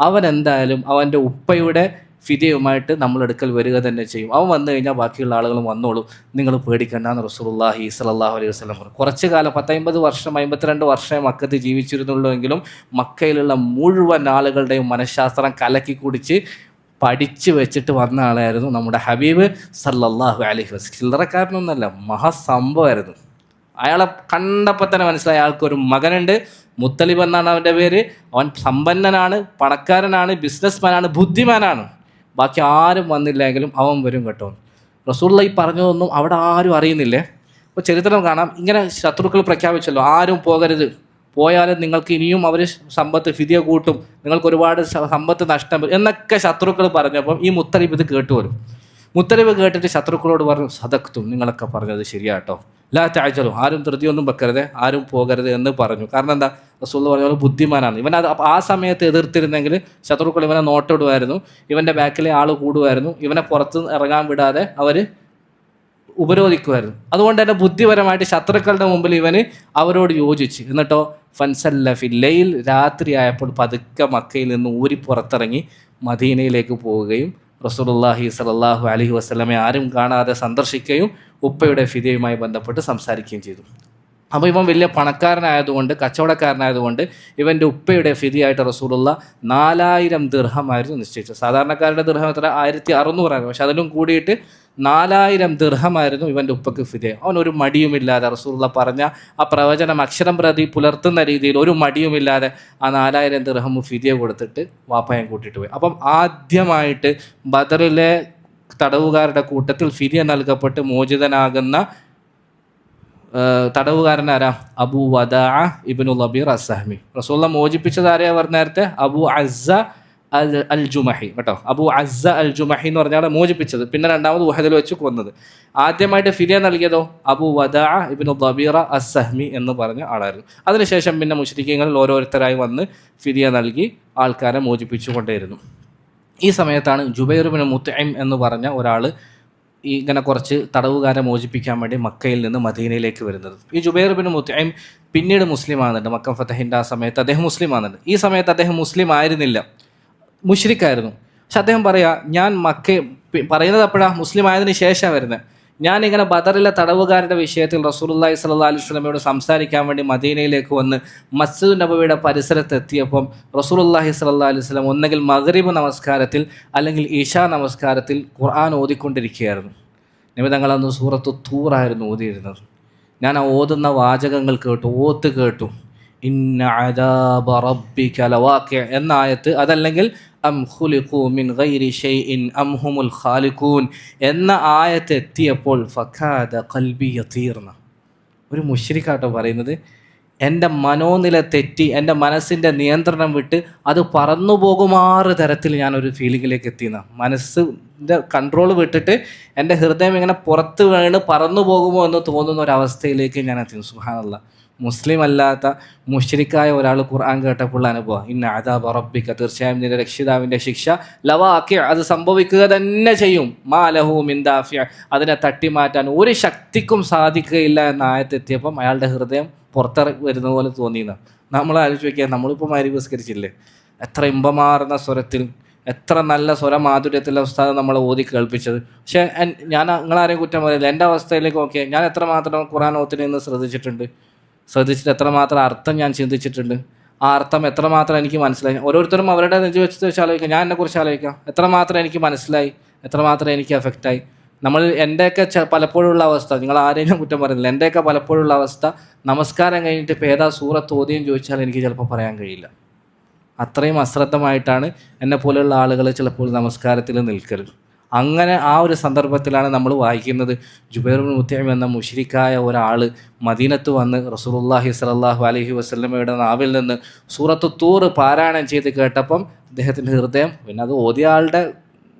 അവൻ എന്തായാലും അവൻ്റെ ഉപ്പയുടെ ഫിദയുമായിട്ട് നമ്മളെടുക്കൽ വരിക തന്നെ ചെയ്യും. അവൻ വന്നു കഴിഞ്ഞാൽ ബാക്കിയുള്ള ആളുകളും വന്നോളും, നിങ്ങൾ പേടിക്കണ്ടെന്ന് റസൂലുള്ളാഹി സ്വല്ലല്ലാഹു അലൈഹി വസല്ലം പറഞ്ഞു. കുറച്ച് കാലം 50 വർഷം 52 വർഷമേ മക്കത്ത് ജീവിച്ചിരുന്നുള്ളൂ എങ്കിലും മക്കയിലുള്ള മുഴുവൻ ആളുകളുടെയും മനഃശാസ്ത്രം കലക്കി കുടിച്ച് പഠിച്ച് വെച്ചിട്ട് വന്ന ആളായിരുന്നു നമ്മുടെ ഹബീബ് സല്ലല്ലാഹു അലൈഹി വസല്ലം. ചില്ലറക്കാരനൊന്നുമല്ല, മഹാസംഭവമായിരുന്നു. അയാളെ കണ്ടപ്പോൾ തന്നെ മനസ്സിലായി അയാൾക്കൊരു മകനുണ്ട്. മുത്തലിബ് എന്നാണ് അവൻ്റെ പേര്. അവൻ സമ്പന്നനാണ്, പണക്കാരനാണ്, ബിസിനസ്മാനാണ്, ബുദ്ധിമാനാണ്. ബാക്കി ആരും വന്നില്ലെങ്കിലും അവൻ വരും കേട്ടോ. റസൂലുള്ളാഹി ഈ പറഞ്ഞതൊന്നും അവിടെ ആരും അറിയുന്നില്ലേ. ഇപ്പോൾ ചരിത്രം കാണാം, ഇങ്ങനെ ശത്രുക്കൾ പ്രഖ്യാപിച്ചല്ലോ, ആരും പോകരുത്, പോയാലും നിങ്ങൾക്ക് ഇനിയും അവർ സമ്പത്ത് ഫിദിയ കൂട്ടും, നിങ്ങൾക്ക് ഒരുപാട് സമ്പത്ത് നഷ്ടം എന്നൊക്കെ ശത്രുക്കൾ പറഞ്ഞപ്പം ഈ മുത്തലിബ് ഇത് കേട്ടു വരും. മുത്തലിബ് കേട്ടിട്ട് ശത്രുക്കളോട് പറഞ്ഞു, സദക്തും, നിങ്ങളൊക്കെ പറഞ്ഞത് ശരിയാട്ടോ, ലാ തഅജലു, ആരും ധൃതിയൊന്നും വെക്കരുത്, ആരും പോകരുത് എന്ന് പറഞ്ഞു. കാരണം എന്താ, റസൂൽ പറഞ്ഞ പോലെ ബുദ്ധിമാനാണ് ഇവൻ. അത് ആ സമയത്ത് എതിർത്തിരുന്നെങ്കിൽ ശത്രുക്കൾ ഇവനെ നോട്ടിടുമായിരുന്നു, ഇവൻ്റെ ബാക്കിലെ ആൾ കൂടുമായിരുന്നു, ഇവനെ പുറത്ത് ഇറങ്ങാൻ വിടാതെ അവർ ഉപരോധിക്കുമായിരുന്നു. അതുകൊണ്ട് തന്നെ ബുദ്ധിപരമായിട്ട് ശത്രുക്കളുടെ മുമ്പിൽ ഇവന് അവരോട് യോജിച്ച്. എന്നിട്ടോ ഫൻസല്ല ഫില്ലയിൽ, രാത്രിയായപ്പോൾ പതുക്കെ മക്കയിൽ നിന്ന് ഊരി പുറത്തിറങ്ങി മദീനയിലേക്ക് പോവുകയും റസൂലുള്ളാഹി സ്വല്ലല്ലാഹു അലൈഹി വസല്ലമയെ ആരും കാണാതെ സന്ദർശിക്കുകയും ഉപ്പയുടെ ഫിദയുമായി ബന്ധപ്പെട്ട് സംസാരിക്കുകയും ചെയ്തു. അപ്പോൾ ഇവൻ വലിയ പണക്കാരനായതുകൊണ്ട്, കച്ചവടക്കാരനായതുകൊണ്ട് ഇവൻ്റെ ഉപ്പയുടെ ഫിദിയായിട്ട് റസൂലുള്ള 4000 ദിർഹമായിരുന്നു നിശ്ചയിച്ചത്. സാധാരണക്കാരുടെ ദിർഹം എത്ര, 1600 ആയിരുന്നു. പക്ഷെ അതിലും കൂടിയിട്ട് 4000 ദിർഹമായിരുന്നു ഇവൻ്റെ ഉപ്പക്ക് ഫിദയ. അവനൊരു മടിയുമില്ലാതെ റസൂലുള്ള പറഞ്ഞ ആ പ്രവചനം അക്ഷരം പ്രതി പുലർത്തുന്ന രീതിയിൽ ഒരു മടിയുമില്ലാതെ ആ 4000 ദിർഹം ഫിദയ കൊടുത്തിട്ട് വാപ്പയം കൂട്ടിയിട്ട് പോയി. അപ്പം ആദ്യമായിട്ട് ബദറിലെ തടവുകാരുടെ കൂട്ടത്തിൽ ഫിദയ നൽകപ്പെട്ട് മോചിതനാകുന്ന തടവുകാരനാരാ, അബൂ വദാ ഇബ്നു ലബീർ അസ്സഹ്മി. റസൂലുള്ള മോചിപ്പിച്ചത് ആരെയാ പറഞ്ഞ നേരത്തെ, അബൂ അസ്സ അൽ ജുമഹി കേട്ടോ. അബൂ അസ്സ അൽ ജുമഹി എന്ന് പറഞ്ഞാൽ മോചിപ്പിച്ചത്, പിന്നെ രണ്ടാമത് ഉഹദിൽ വെച്ച് കൊന്നത്. ആദ്യമായിട്ട് ഫിദിയ നൽകിയതോ അബൂ വദാ ഇബ്നു ലബീർ അസ്സഹ്മി എന്ന് പറഞ്ഞ ആളായിരുന്നു. അതിനുശേഷം പിന്നെ മുശ്രിക്കീങ്ങളിൽ ഓരോരുത്തരായി വന്ന് ഫിദിയ നൽകി ആൾക്കാരെ മോചിപ്പിച്ചുകൊണ്ടേയിരുന്നു. ഈ സമയത്താണ് ജുബൈർ ഇബ്നു മുത്ഇം എന്ന് പറഞ്ഞ ഒരാൾ ഇങ്ങനെ കുറച്ച് തടവുകാരെ മോചിപ്പിക്കാൻ വേണ്ടി മക്കയിൽ നിന്ന് മദീനയിലേക്ക് വരുന്നത്. ഈ ജുബൈർ ഇബ്നു മുത്ഇം പിന്നീട് മുസ്ലിം ആകുന്നുണ്ട്. മക്ക ഫതഹിൻ്റെ ആ സമയത്ത് അദ്ദേഹം മുസ്ലിം ആകുന്നുണ്ട്. ഈ സമയത്ത് അദ്ദേഹം മുസ്ലിം ആയിരുന്നില്ല, മുശ്രിക്കായിരുന്നു. പക്ഷെ അദ്ദേഹം പറയാ, ഞാൻ പറയുന്നത് എപ്പോഴാണ്, മുസ്ലിം ആയതിനു ശേഷമാണ് വരുന്നത്. ഞാനിങ്ങനെ ബദറിലെ തടവുകാരുടെ വിഷയത്തിൽ റസൂലുള്ളാഹി സ്വല്ലല്ലാഹു അലൈഹി വസല്ലമയോട് സംസാരിക്കാൻ വേണ്ടി മദീനയിലേക്ക് വന്ന് മസ്ജിദ് നബവിയുടെ പരിസരത്ത് എത്തിയപ്പം റസൂലുള്ളാഹി സ്വല്ലല്ലാഹു അലൈഹി വസല്ലം ഒന്നെങ്കിൽ മഗ്രിബ് നമസ്കാരത്തിൽ അല്ലെങ്കിൽ ഇശാ നമസ്കാരത്തിൽ ഖുർആൻ ഓതിക്കൊണ്ടിരിക്കുകയായിരുന്നു. നബി തങ്ങൾ അന്ന് സൂറത്തു തൂറായിരുന്നു ഓതിയിരുന്നത്. ഞാൻ ആ ഓതുന്ന വാചകങ്ങൾ കേട്ടു. ഇന്ന അദാബ റബ്ബിക ലവാഖിഅ എന്ന ആയത്ത്, അതല്ലെങ്കിൽ അം ഖുലിഖൂ മിൻ ഗൈരി ഷൈഇൻ അം ഹുമുൽ ഖാലിഖൂൻ എന്ന ആയത്ത് എത്തിയപ്പോൾ ഫകാദ ഖൽബി യതീർന. ഒരു മുശ്രിക്കാട്ടോ പറയുന്നത്, എൻ്റെ മനോനില തെറ്റി, എൻ്റെ മനസ്സിൻ്റെ നിയന്ത്രണം വിട്ട് അത് പറന്നു പോകുമാറ് തരത്തിൽ ഞാനൊരു ഫീലിങ്ങിലേക്ക് എത്തിയെന്ന, മനസ്സിൻ്റെ കൺട്രോൾ വിട്ടിട്ട് എൻ്റെ ഹൃദയം ഇങ്ങനെ പുറത്ത് വീണ് പറന്നു പോകുമോ എന്ന് തോന്നുന്ന ഒരവസ്ഥയിലേക്ക് ഞാൻ എത്തി. സുബ്ഹാനല്ലാഹ്. മുസ്ലിം അല്ലാത്ത മുശ്രിക്കായ ഒരാൾ ഖുർആൻ കേട്ടപ്പോൾ അനുഭവം, ഇന്ന അദാബ റബ്ബിക, തീർച്ചയായും നിന്റെ രക്ഷിതാവിൻ്റെ ശിക്ഷ ലവാഖിഅ, അത് സംഭവിക്കുക തന്നെ ചെയ്യും, മാ ലഹു മിൻ ദാഫിഅ, അതിനെ തട്ടിമാറ്റാൻ ഒരു ശക്തിക്കും സാധിക്കുകയില്ല എന്ന ആയത്തെത്തിയപ്പം അയാളുടെ ഹൃദയം പുറത്തിറങ്ങി വരുന്ന പോലെ തോന്നിയെന്ന്. നമ്മൾ ആലോചിച്ച് വയ്ക്കുക, നമ്മളിപ്പോൾ മഗ്‌രിബ് നിസ്കരിച്ചില്ലേ, എത്ര ഇമ്പമാർന്ന സ്വരത്തിൽ, എത്ര നല്ല സ്വരമാധുര്യത്തിലെ ഉസ്താദ് നമ്മളെ ഓതി കേൾപ്പിച്ചത്. പക്ഷേ ഞാൻ നിങ്ങളാരെയും കുറ്റം പറയില്ല, എൻ്റെ അവസ്ഥയിലേക്ക് നോക്കിയാൽ ഞാൻ എത്രമാത്രം ഖുർആൻ ഓത്തിന് ഇന്ന് ശ്രദ്ധിച്ചിട്ട് എത്രമാത്രം അർത്ഥം ഞാൻ ചിന്തിച്ചിട്ടുണ്ട്, ആ അർത്ഥം എത്രമാത്രം എനിക്ക് മനസ്സിലായി. ഓരോരുത്തരും അവരുടെ നെഞ്ച് വെച്ച് ആലോചിക്കാം, ഞാൻ എന്നെക്കുറിച്ച് ആലോചിക്കാം, എത്രമാത്രം എനിക്ക് മനസ്സിലായി, എത്രമാത്രം എനിക്ക് എഫക്റ്റായി. എൻ്റെയൊക്കെ പലപ്പോഴുള്ള അവസ്ഥ, നിങ്ങൾ ആരെയും കുറ്റം പറയുന്നില്ല, എൻ്റെയൊക്കെ പലപ്പോഴുള്ള അവസ്ഥ, നമസ്കാരം കഴിഞ്ഞിട്ട് ഇപ്പോൾ ഏതാ സൂറത്ത് ഓതിയെന്ന് ചോദിച്ചാൽ എനിക്ക് ചിലപ്പോൾ പറയാൻ കഴിയില്ല. അത്രയും അശ്രദ്ധമായിട്ടാണ് എന്നെപ്പോലെയുള്ള ആളുകൾ ചിലപ്പോൾ നമസ്കാരത്തിൽ നിൽക്കരുത്. അങ്ങനെ ആ ഒരു സന്ദർഭത്തിലാണ് നമ്മൾ വായിക്കുന്നത്, ജുബൈർ ഇബ്നു മുത്ഇം എന്ന മുശ്രിക്കായ ഒരാൾ മദീനത്ത് വന്ന് റസൂലുള്ളാഹി സ്വല്ലല്ലാഹു അലൈഹി വസല്ലമയുടെ നാവിൽ നിന്ന് സൂറത്തു തൂർ പാരായണം ചെയ്ത് കേട്ടപ്പം അദ്ദേഹത്തിൻ്റെ ഹൃദയം, പിന്നെ അത് ഓതിയ ആളുടെ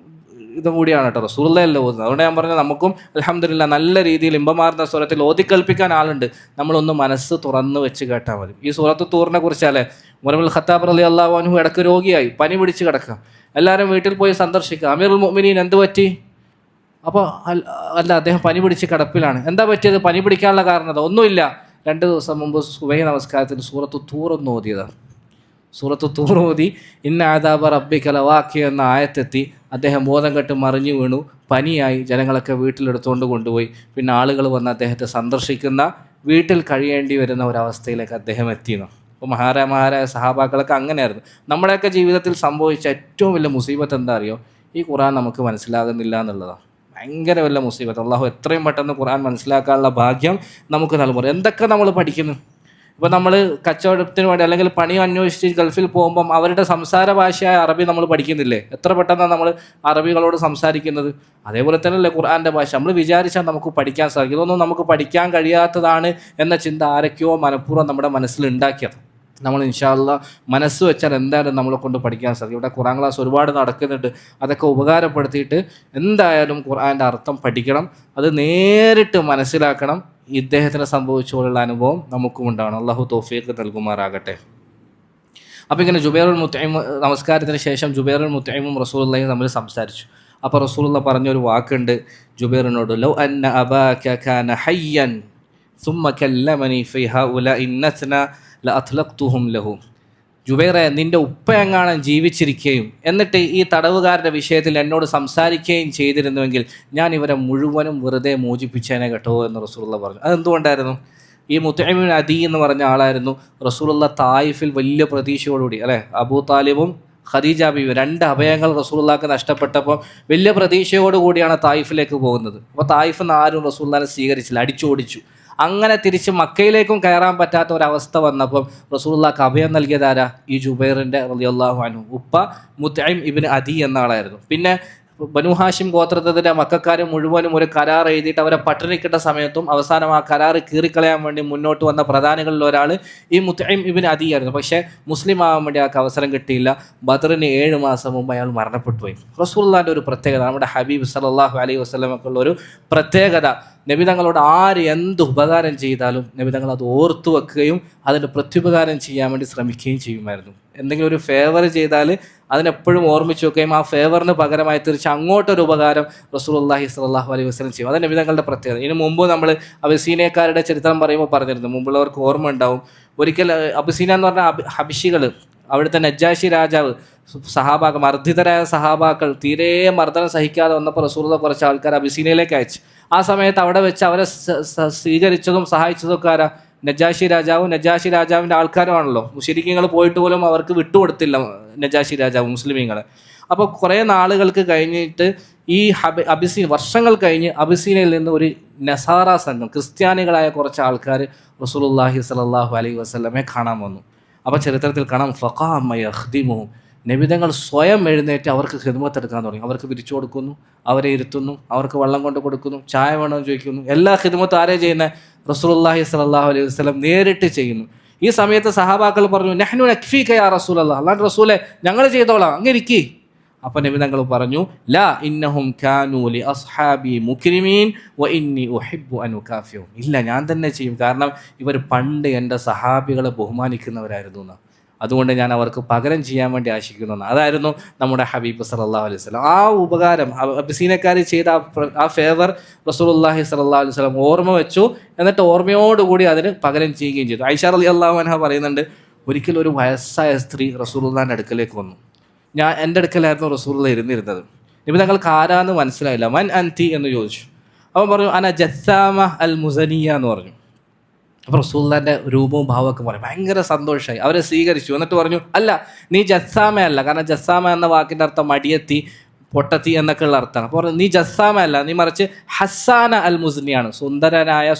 ഇതും കൂടിയാണ് കേട്ടോ, റസൂലുള്ളാഹി ഓതുന്നത്. അതുകൊണ്ട് ഞാൻ പറഞ്ഞത്, നമുക്കും അൽഹംദുലില്ലാ നല്ല രീതിയിൽ ഇമ്പമാർന്ന സ്വരത്തിൽ ഓതിക്കേൾപ്പിക്കാൻ ആളുണ്ട്, നമ്മളൊന്ന് മനസ്സ് തുറന്ന് വെച്ച് കേട്ടാൽ മതി. ഈ സൂറത്തു തൂറിനെ കുറിച്ചാലേ ഉമർ ഇബ്നുൽ ഖത്താബ് റളിയല്ലാഹു അൻഹു ഇടയ്ക്ക് രോഗിയായി, പനി പിടിച്ച് കിടക്കുക. എല്ലാവരും വീട്ടിൽ പോയി സന്ദർശിക്കുക. അമീറുൽ മുഅ്മിനീൻ എന്ത് പറ്റി? അപ്പോൾ അല്ല, അദ്ദേഹം പനി പിടിച്ച് കിടപ്പിലാണ്. എന്താ പറ്റിയത്? പനി പിടിക്കാനുള്ള കാരണം ഒന്നുമില്ല, 2 ദിവസം മുമ്പ് സുബഹി നമസ്കാരത്തിൽ സൂറത്തു തൂർ ഒന്ന് ഓതിയതാണ്. സൂറത്തു തൂർ ഓതി ഇന്ന അദാബ റബ്ബിക ലവാഖി എന്ന ആയത്തെത്തി. അദ്ദേഹം ബോധം കെട്ട് മറിഞ്ഞു വീണു, പനിയായി. ജനങ്ങളൊക്കെ വീട്ടിലെടുത്തുകൊണ്ട് കൊണ്ടുപോയി. പിന്നെ ആളുകൾ വന്ന് അദ്ദേഹത്തെ സന്ദർശിക്കുന്ന, വീട്ടിൽ കഴിയേണ്ടി വരുന്ന ഒരവസ്ഥയിലേക്ക് അദ്ദേഹം എത്തിയിരുന്നു. അപ്പോൾ മഹാരായ സഹാബാക്കളൊക്കെ അങ്ങനെയായിരുന്നു. നമ്മുടെയൊക്കെ ജീവിതത്തിൽ സംഭവിച്ച ഏറ്റവും വലിയ മുസീബത്ത് എന്താ അറിയോ? ഈ ഖുർആൻ നമുക്ക് മനസ്സിലാകുന്നില്ല എന്നുള്ളതാണ്. ഭയങ്കര വലിയ മുസീബത്ത്. അള്ളാഹു എത്രയും പെട്ടെന്ന് ഖുർആൻ മനസ്സിലാക്കാനുള്ള ഭാഗ്യം നമുക്ക് നൽകും. എന്തൊക്കെ നമ്മൾ പഠിക്കുന്നു. ഇപ്പോൾ നമ്മൾ കച്ചവടത്തിന് വേണ്ടി അല്ലെങ്കിൽ പണി അന്വേഷിച്ച് ഗൾഫിൽ പോകുമ്പം അവരുടെ സംസാര ഭാഷയായ അറബി നമ്മൾ പഠിക്കുന്നില്ലേ? എത്ര പെട്ടെന്നാണ് നമ്മൾ അറബികളോട് സംസാരിക്കുന്നത്. അതേപോലെ തന്നെയല്ലേ ഖുർആൻ്റെ ഭാഷ. നമ്മൾ വിചാരിച്ചാൽ നമുക്ക് പഠിക്കാൻ സാധിക്കും. ഇതൊന്നും നമുക്ക് പഠിക്കാൻ കഴിയാത്തതാണ് എന്ന ചിന്ത ആരൊക്കെയോ മനഃപൂർവ്വം നമ്മുടെ മനസ്സിൽ ഉണ്ടാക്കിയത്. നമ്മൾ ഇൻഷാ അല്ലാഹ് മനസ്സ് വെച്ചാൽ എന്തായാലും നമ്മളെ കൊണ്ട് പഠിക്കാൻ സാധിക്കും. ഇവിടെ ഖുർആൻ ക്ലാസ് ഒരുപാട് നടക്കുന്നുണ്ട്. അതൊക്കെ ഉപകാരപ്പെടുത്തിയിട്ട് എന്തായാലും ഖുർആൻ്റെ അർത്ഥം പഠിക്കണം, അത് നേരിട്ട് മനസ്സിലാക്കണം. ഇദ്ദേഹത്തിന് സംഭവിച്ചുകൊണ്ടുള്ള അനുഭവം നമുക്കും ഉണ്ടാവണം. അള്ളാഹു തൗഫീഖ് നൽകുമാറാകട്ടെ. അപ്പോൾ ഇങ്ങനെ ജുബൈറുൽ മുത്ഇം നമസ്കാരത്തിന് ശേഷം ജുബൈറുൽ മുത്ഇമും റസൂലുള്ളാഹിയും തമ്മിൽ സംസാരിച്ചു. അപ്പോൾ റസൂലുള്ള പറഞ്ഞൊരു വാക്കുണ്ട് ജുബൈറിനോട്, ലൗ അന്ന അബാക കാന ഹയ്യൻ സുമ്മ കല്ലമനി ഫി ഹൗലഇ നത്ന ലഅത്ലഖ്തുഹും ലഹു. ജുബൈറെ, നിൻ്റെ ഉപ്പ എങ്ങാനും ജീവിച്ചിരിക്കുകയും എന്നിട്ട് ഈ തടവുകാരുടെ വിഷയത്തിൽ എന്നോട് സംസാരിക്കുകയും ചെയ്തിരുന്നുവെങ്കിൽ ഞാൻ ഇവരെ മുഴുവനും വെറുതെ മോചിപ്പിച്ചേനെ കേട്ടോ എന്ന് റസൂലുള്ള പറഞ്ഞു. അതെന്തുകൊണ്ടായിരുന്നു? ഈ മുത്ഇം ഇബ്നു അദി എന്ന് പറഞ്ഞ ആളായിരുന്നു റസൂലുള്ള തായിഫിൽ വലിയ പ്രതീക്ഷയോടുകൂടി, അല്ലേ, അബൂ താലിബും ഖദീജ ബീവി 2 അഭയങ്ങൾ റസൂലുള്ളാഹിക്ക് നഷ്ടപ്പെട്ടപ്പോൾ വലിയ പ്രതീക്ഷയോടുകൂടിയാണ് തായിഫിലേക്ക് പോകുന്നത്. അപ്പോൾ തായിഫിൽ നിന്ന് ആരും റസൂലുള്ളാഹിനെ സ്വീകരിച്ചില്ല, അടിച്ചോടിച്ചു. അങ്ങനെ തിരിച്ച് മക്കയിലേക്കും കയറാൻ പറ്റാത്ത ഒരവസ്ഥ വന്നപ്പം റസൂലുള്ളാഹിക്ക് അഭയം നൽകിയതാരാ? ഈ ജുബൈറിൻ്റെ റളിയല്ലാഹു അൻഹു ഉപ്പ മുത്ഇം ഇബ്നു അദി എന്ന ആളായിരുന്നു. പിന്നെ ബനു ഹാഷിം ഗോത്രത്തിൻ്റെ മക്കാർ മുഴുവനും ഒരു കരാർ എഴുതിയിട്ട് അവരെ പട്ടിണിക്കിട്ട സമയത്തും അവസാനം ആ കരാർ കീറിക്കളയാൻ വേണ്ടി മുന്നോട്ട് വന്ന പ്രധാനികളിൽ ഒരാൾ ഈ മുത്ഇം ഇബ്നു അദി ആയിരുന്നു. പക്ഷേ മുസ്ലിം ആവാൻ വേണ്ടി ആൾക്ക് അവസരം കിട്ടിയില്ല. ബദറിന് 7 മാസം മുമ്പ് അയാൾ മരണപ്പെട്ടു പോയി. റസൂലുള്ളാഹിൻ്റെ ഒരു പ്രത്യേകത, നമ്മുടെ ഹബീബ് സല്ലല്ലാഹു അലൈഹി വസല്ലമക്കുള്ള ഒരു പ്രത്യേകത, നബി തങ്ങളോട് ആര് എന്ത് ഉപകാരം ചെയ്താലും നബി തങ്ങൾ അത് ഓർത്തു വെക്കുകയും അതിന് പ്രത്യുപകാരം ചെയ്യാൻ വേണ്ടി ശ്രമിക്കുകയും ചെയ്യുമായിരുന്നു. എന്തെങ്കിലും ഒരു ഫേവർ ചെയ്താൽ അതിനെപ്പോഴും ഓർമ്മിച്ച് വെക്കുകയും ആ ഫേവറിന് പകരമായി തിരിച്ച് അങ്ങോട്ടൊരു ഉപകാരം റസൂലുള്ളാഹി സ്വല്ലല്ലാഹു അലൈഹി വസല്ലം ചെയ്യും. അത് നബി തങ്ങളുടെ പ്രത്യേകത. ഇതിന് മുമ്പ് നമ്മൾ അബിസീനിയക്കാരുടെ ചരിത്രം പറയുമ്പോൾ പറഞ്ഞിരുന്നു, മുമ്പുള്ളവർക്ക് ഓർമ്മ ഉണ്ടാവും. ഒരിക്കൽ അബിസീന എന്ന് പറഞ്ഞാൽ ഹബിഷികൾ, അവിടുത്തെ നജ്ജാശി രാജാവ്, സഹാബാക്കൾ, മർദ്ദിതരായ സഹാബാക്കൾ തീരെ മർദ്ദനം സഹിക്കാതെ വന്നപ്പോൾ റസൂലുള്ളാഹി കുറച്ച് ആൾക്കാർ അബിസീനയിലേക്ക് അയച്ചു. ആ സമയത്ത് അവിടെ വെച്ച് അവരെ സ്വീകരിച്ചതും സഹായിച്ചതും ഒക്കെ ആരാ? നജാഷി രാജാവും നജാഷി രാജാവിൻ്റെ ആൾക്കാരുമാണല്ലോ. മുശ്രിക്കുകൾ പോയിട്ട് പോലും അവർക്ക് വിട്ടുകൊടുത്തില്ല നജാഷി രാജാവ് മുസ്ലിമീങ്ങളെ. അപ്പോൾ കുറേ നാളുകൾക്ക് കഴിഞ്ഞിട്ട് ഈ വർഷങ്ങൾ കഴിഞ്ഞ് അബിസീനയിൽ നിന്ന് ഒരു നസാറ സംഘം, ക്രിസ്ത്യാനികളായ കുറച്ച് ആൾക്കാർ റസൂലുള്ളാഹി സ്വല്ലല്ലാഹു അലൈഹി വസല്ലമയെ കാണാൻ വന്നു. അപ്പോൾ ചരിത്രത്തിൽ കാണാം, ഫഖാമ യഖ്ദിമുഹും, നബിതങ്ങൾ സ്വയം എഴുന്നേറ്റ് അവർക്ക് ഖിദ്മത്ത് എടുക്കാൻ തുടങ്ങി. അവർക്ക് പിരിച്ചു കൊടുക്കുന്നു, അവരെ ഇരുത്തുന്നു, അവർക്ക് വെള്ളം കൊണ്ട് കൊടുക്കുന്നു, ചായ വേണമെന്ന് ചോദിക്കുന്നു. എല്ലാ ഖിദ്മത്തും ആരെ ചെയ്യുന്നത്? റസൂലുള്ളാഹി സ്വല്ലല്ലാഹു അലൈഹി വസല്ലം നേരിട്ട് ചെയ്യുന്നു. ഈ സമയത്ത് സഹാബാക്കൾ പറഞ്ഞു, നഹ്നു നക്ഫീക യാ റസൂലല്ലാഹ്, അല്ലാഹുവിൻ്റെ റസൂലേ ഞങ്ങൾ ചെയ്തോളാം, അങ്ങ് ഇരിക്കി. അപ്പോൾ നബി തങ്ങൾ പറഞ്ഞു, ലാ ഇന്നഹും കാനൂ ലി അസ്ഹാബി മുക്രിമീൻ വ ഇന്നി ഉഹിബ്ബു അൻ ഉകാഫിഹും, ഇല്ല ഞാൻ തന്നെ ചെയ്യും, കാരണം ഇവർ പണ്ട് എൻ്റെ സഹാബികളെ ബഹുമാനിക്കുന്നവരായിരുന്നു എന്ന്, അതുകൊണ്ട് ഞാൻ അവർക്ക് പകരം ചെയ്യാൻ വേണ്ടി ആശിക്കുന്നു. അതായിരുന്നു നമ്മുടെ ഹബീബ് സല്ലല്ലാഹു അലൈഹി വസല്ലം. ആ ഉപകാരം അബിസീനക്കാർ ചെയ്ത ആ ഫേവർ റസൂലുള്ളാഹി സല്ലല്ലാഹു അലൈഹി വസല്ലം ഓർമ്മ വെച്ചു. എന്നിട്ട് ഓർമ്മയോടുകൂടി അതിന് പകരം ചെയ്യുകയും ചെയ്തു. ആയിഷ റളിയല്ലാഹു അൻഹ പറയുന്നുണ്ട്, ഒരിക്കൽ ഒരു വയസ്സായ സ്ത്രീ റസൂലുള്ളാഹിൻ്റെ അടുക്കലേക്ക് വന്നു. എൻ്റെ അടുക്കലായിരുന്നു റസൂലുള്ളാഹി ഇരുന്നിരുന്നത്. നബി തങ്ങൾക്ക് ആരാന്ന് മനസ്സിലായില്ല. മൻ അൻതി എന്ന് ചോദിച്ചു. അവൻ പറഞ്ഞു, അന ജസ്സാമ അൽ മുസനിയ എന്ന് പറഞ്ഞു. അപ്പോൾ റസൂലുള്ളാഹിൻ്റെ രൂപവും ഭാവമൊക്കെ പറയും. ഭയങ്കര സന്തോഷമായി, അവരെ സ്വീകരിച്ചു. എന്നിട്ട് പറഞ്ഞു, അല്ല നീ ജസ്സാമ അല്ല, കാരണം ജസ്സാമ എന്ന വാക്കിൻ്റെ അർത്ഥം മടിയെത്തി, പൊട്ടത്തി എന്നൊക്കെയുള്ള അർത്ഥമാണ്. അപ്പോൾ നീ ജസ്സാമ അല്ല, നീ മറിച്ച് ഹസ്സാന അൽ മുസ്നിയാണ്,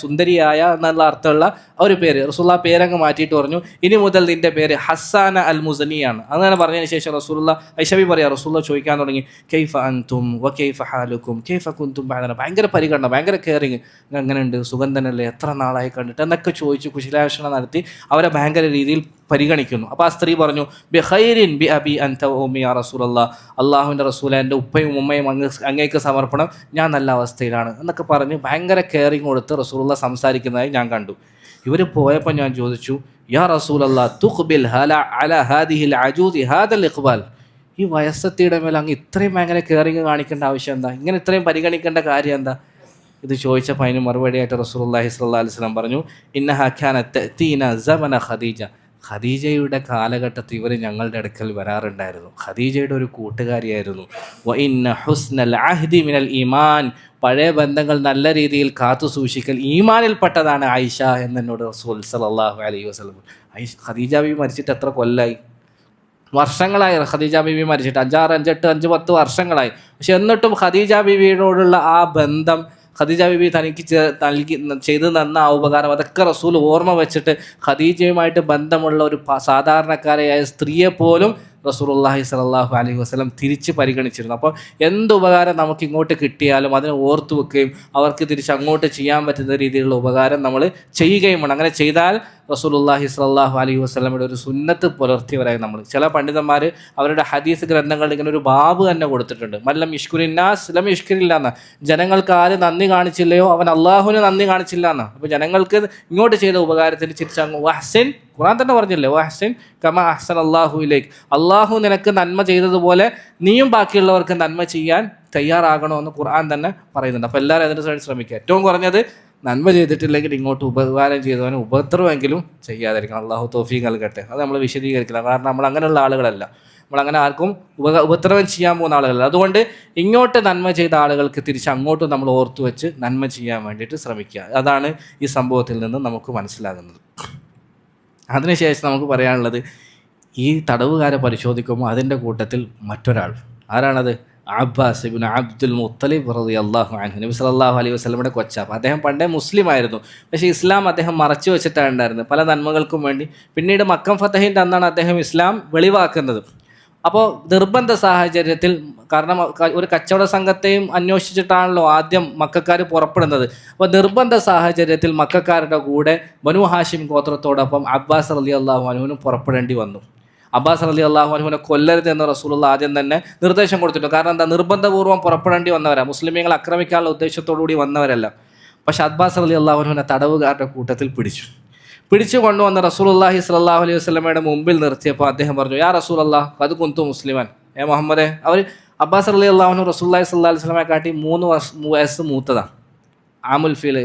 സുന്ദരിയായ എന്നുള്ള അർത്ഥമുള്ള ഒരു പേര്. റസൂലുള്ളാഹി പേരങ്ങ് മാറ്റിയിട്ട് പറഞ്ഞു, ഇനി മുതൽ നിൻ്റെ പേര് ഹസ്സാന അൽ മുസ്നിയാണ്. അങ്ങനെ പറഞ്ഞതിന് ശേഷം റസൂലുള്ളാഹി ഐഷബി പറയാ, റസൂലുള്ളാഹി ചോദിക്കാൻ തുടങ്ങി, കൈഫ അൻതും വ കൈഫ ഹാലുക്കും കൈഫ കുന്തും ബഅദന, ഭയങ്കര പരിഗണന, ഭയങ്കര കെയറിങ്, എങ്ങനെയുണ്ട്, സുഗന്ധനല്ലേ, എത്ര നാളായി കണ്ടിട്ട് എന്നൊക്കെ ചോദിച്ച് കുശലാന്വേഷണം നടത്തി അവരെ ഭയങ്കര രീതിയിൽ പരിഗണിക്കുന്നു. അപ്പോൾ ആ സ്ത്രീ പറഞ്ഞു, ബി ഖൈരിൻ ബി അബി അൻത വ ഉമ്മി യാ റസൂലല്ലാഹ്, അള്ളാഹുവിൻ്റെ റസൂലെ എൻ്റെ ഉപ്പയും ഉമ്മയും അങ്ങേക്ക് സമർപ്പണം, ഞാൻ നല്ല അവസ്ഥയിലാണ് എന്നൊക്കെ പറഞ്ഞ് ഭയങ്കര കെയറിങ് കൊടുത്ത് റസൂലുള്ളാഹി സംസാരിക്കുന്നതായി ഞാൻ കണ്ടു. ഇവർ പോയപ്പോൾ ഞാൻ ചോദിച്ചു, യാ റസൂലല്ലാഹ് തുഖ്ബിൽ ഹല അല ഹാദിഹിൽ അജൂദി ഹാദൽ ഇഖ്ബാൽ, ഈ വയസ്സത്തിയുടെ മേലെ അങ്ങ് ഇത്രയും ഭയങ്കര കെയറിങ് കാണിക്കേണ്ട ആവശ്യം എന്താ? ഇങ്ങനെ ഇത്രയും പരിഗണിക്കേണ്ട കാര്യം എന്താ? ഇത് ചോദിച്ചപ്പോൾ അതിന് മറുപടിയായിട്ട് റസൂലുള്ളാഹി സ്വല്ലല്ലാഹി അലൈഹി വസല്ലം പറഞ്ഞു, ഇന്നഹാ കാനത് തഅതീന സമന ഖദീജ. ഖദീജയുടെ കാലഘട്ടത്തിൽ ഇവർ ഞങ്ങളുടെ അടുക്കൽ വരാറുണ്ടായിരുന്നു. ഖദീജയുടെ ഒരു കൂട്ടുകാരിയായിരുന്നു. വ ഇന്ന ഹുസ്നൽ അഹ്ദി മിനൽ ഈമാൻ. പഴയ ബന്ധങ്ങൾ നല്ല രീതിയിൽ കാത്തു സൂക്ഷിക്കൽ ഈമാനിൽപ്പെട്ടതാണ് ആയിഷ എന്നോട് റസൂൽ സല്ലല്ലാഹു അലൈഹി വസല്ലം. ഖദീജ ബീവി മരിച്ചിട്ട് എത്ര കൊല്ലായി? വർഷങ്ങളായി ഖദീജ ബീവി മരിച്ചിട്ട് 5-10 വർഷങ്ങളായി. പക്ഷെ എന്നിട്ടും ഖദീജ ബീവിയോടുള്ള ആ ബന്ധം, ഖദീജ ബീവി തനിക്ക് ചെയ്തു തന്ന ആ ഉപകാരം, അതൊക്കെ റസൂൽ ഓർമ്മ വെച്ചിട്ട് ഖദീജയുമായിട്ട് ബന്ധമുള്ള ഒരു സാധാരണക്കാരായ സ്ത്രീയെ പോലും റസൂലുള്ളാഹി സ്വല്ലല്ലാഹു അലൈഹി വസല്ലം തിരിച്ച് പരിഗണിച്ചിരുന്നു. അപ്പോൾ എന്ത് ഉപകാരം നമുക്ക് ഇങ്ങോട്ട് കിട്ടിയാലും അതിനെ ഓർത്തു വെക്കുകയും അവർക്ക് തിരിച്ച് അങ്ങോട്ട് ചെയ്യാൻ പറ്റുന്ന രീതിയിലുള്ള ഉപകാരം നമ്മൾ ചെയ്യുകയും വേണം. അങ്ങനെ ചെയ്താൽ റസൂലുള്ളാഹി സ്വല്ലല്ലാഹു അലൈഹി വസല്ലമയുടെ ഒരു സുന്നത്ത് പുലർത്തിയവരായി നമ്മൾ. ചില പണ്ഡിതന്മാർ അവരുടെ ഹദീസ് ഗ്രന്ഥങ്ങളിൽ ഇങ്ങനെ ഒരു ബാബ് തന്നെ കൊടുത്തിട്ടുണ്ട്, മല്ലം ഇഷ്കുരിന്നാസ് ലം ഇഷ്കുരില്ല എന്ന്. ജനങ്ങൾക്ക് ആര് നന്ദി കാണിച്ചില്ലയോ അവൻ അള്ളാഹുവിന് നന്ദി കാണിച്ചില്ല എന്ന്. അപ്പോൾ ജനങ്ങൾക്ക് ഇങ്ങോട്ട് ചെയ്ത ഉപകാരത്തിന് തിരിച്ചങ്ങ് വഹ്സിൻ, ഖുർആൻ തന്നെ പറഞ്ഞില്ലേ, വഹ്സിൻ കമാ അഹ്സന അല്ലാഹു ഇലൈക്. അള്ളാഹു നിനക്ക് നന്മ ചെയ്തതുപോലെ നീയും ബാക്കിയുള്ളവർക്ക് നന്മ ചെയ്യാൻ തയ്യാറാകണമെന്ന് ഖുർആൻ തന്നെ പറയുന്നുണ്ട്. അപ്പോൾ എല്ലാവരും അതിന് വേണ്ടി ശ്രമിക്കുക. ഏറ്റവും കുറഞ്ഞത് നന്മ ചെയ്തിട്ടില്ലെങ്കിൽ ഇങ്ങോട്ട് ഉപകാരം ചെയ്തവന് ഉപദ്രവമെങ്കിലും ചെയ്യാതിരിക്കണം. അള്ളാഹു തൗഫീഖ് നൽകട്ടെ. അത് നമ്മൾ വിശദീകരിക്കണം. കാരണം നമ്മൾ അങ്ങനെയുള്ള ആളുകളല്ല, നമ്മളങ്ങനെ ആർക്കും ഉപദ്രവം ചെയ്യാൻ പോകുന്ന ആളുകളല്ല. അതുകൊണ്ട് ഇങ്ങോട്ട് നന്മ ചെയ്ത ആളുകൾക്ക് തിരിച്ച് അങ്ങോട്ടും നമ്മൾ ഓർത്തു വെച്ച് നന്മ ചെയ്യാൻ വേണ്ടിയിട്ട് ശ്രമിക്കുക. അതാണ് ഈ സംഭവത്തിൽ നിന്ന് നമുക്ക് മനസ്സിലാകുന്നത്. അതിനുശേഷം നമുക്ക് പറയാനുള്ളത്, ഈ തടവുകാരെ പരിശോധിക്കുമ്പോൾ അതിൻ്റെ കൂട്ടത്തിൽ മറ്റൊരാൾ ആരാണത്? അബ്ബാസ് ഇബ്നു അബ്ദുൽ മുത്തലിബ് റളിയല്ലാഹു അൻഹു, നബി സല്ലല്ലാഹു അലൈഹി വസല്ലമയുടെ കൊച്ചാപ്പ. അദ്ദേഹം പണ്ടേ മുസ്ലിം ആയിരുന്നു. പക്ഷേ ഇസ്ലാം അദ്ദേഹം മറച്ചു വെച്ചിട്ടാണ് ഉണ്ടായിരുന്നത് പല നന്മകൾക്കും വേണ്ടി. പിന്നീട് മക്കം ഫതഹിൻ്റെ അന്നാണ് അദ്ദേഹം ഇസ്ലാം വെളിവാക്കുന്നത്. അപ്പോൾ നിർബന്ധ സാഹചര്യത്തിൽ, കാരണം ഒരു കച്ചവട സംഘത്തെയും അന്വേഷിച്ചിട്ടാണല്ലോ ആദ്യം മക്കക്കാർ പുറപ്പെടുന്നത്. അപ്പോൾ നിർബന്ധ സാഹചര്യത്തിൽ മക്കക്കാരുടെ കൂടെ ബനു ഹാഷിം ഗോത്രത്തോടൊപ്പം അബ്ബാസ് റളിയല്ലാഹു അൻഹുവിനും പുറപ്പെടേണ്ടി വന്നു. അബ്ബാസ് റളിയല്ലാഹു അൻഹുവിനെ കൊല്ലരുത് എന്ന് റസൂലുള്ള ആദ്യം തന്നെ നിർദ്ദേശം കൊടുത്തിട്ടുണ്ട്. കാരണം എന്താ? നിർബന്ധപൂർവ്വം പുറപ്പെടേണ്ടി വന്നവരാ, മുസ്ലിമീങ്ങളെ ആക്രമിക്കാനുള്ള ഉദ്ദേശത്തോടുകൂടി വന്നവരല്ല. പക്ഷെ അബ്ബാസ് റളിയല്ലാഹു അൻഹുവിനെ തടവുകാരുടെ കൂട്ടത്തിൽ പിടിച്ചു കൊണ്ടുവന്ന് റസൂലുള്ളാഹി സ്വല്ലല്ലാഹു അലൈഹി വസല്ലമയുടെ മുമ്പിൽ നിർത്തിയപ്പോൾ അദ്ദേഹം പറഞ്ഞു, യാ റസൂലല്ലാഹ് ഖദ് കുന്തു മുസ്ലിമൻ. മുഹമ്മദേ, അവർ അബ്ബാസ് റളിയല്ലാഹു അൻഹു റസൂലുള്ളാഹി സ്വല്ലല്ലാഹു അലൈഹി വസല്ലമയെ കാട്ടി 3 വയസ്സ് മൂത്തതാണ്. ആമുൽ ഫീൽ,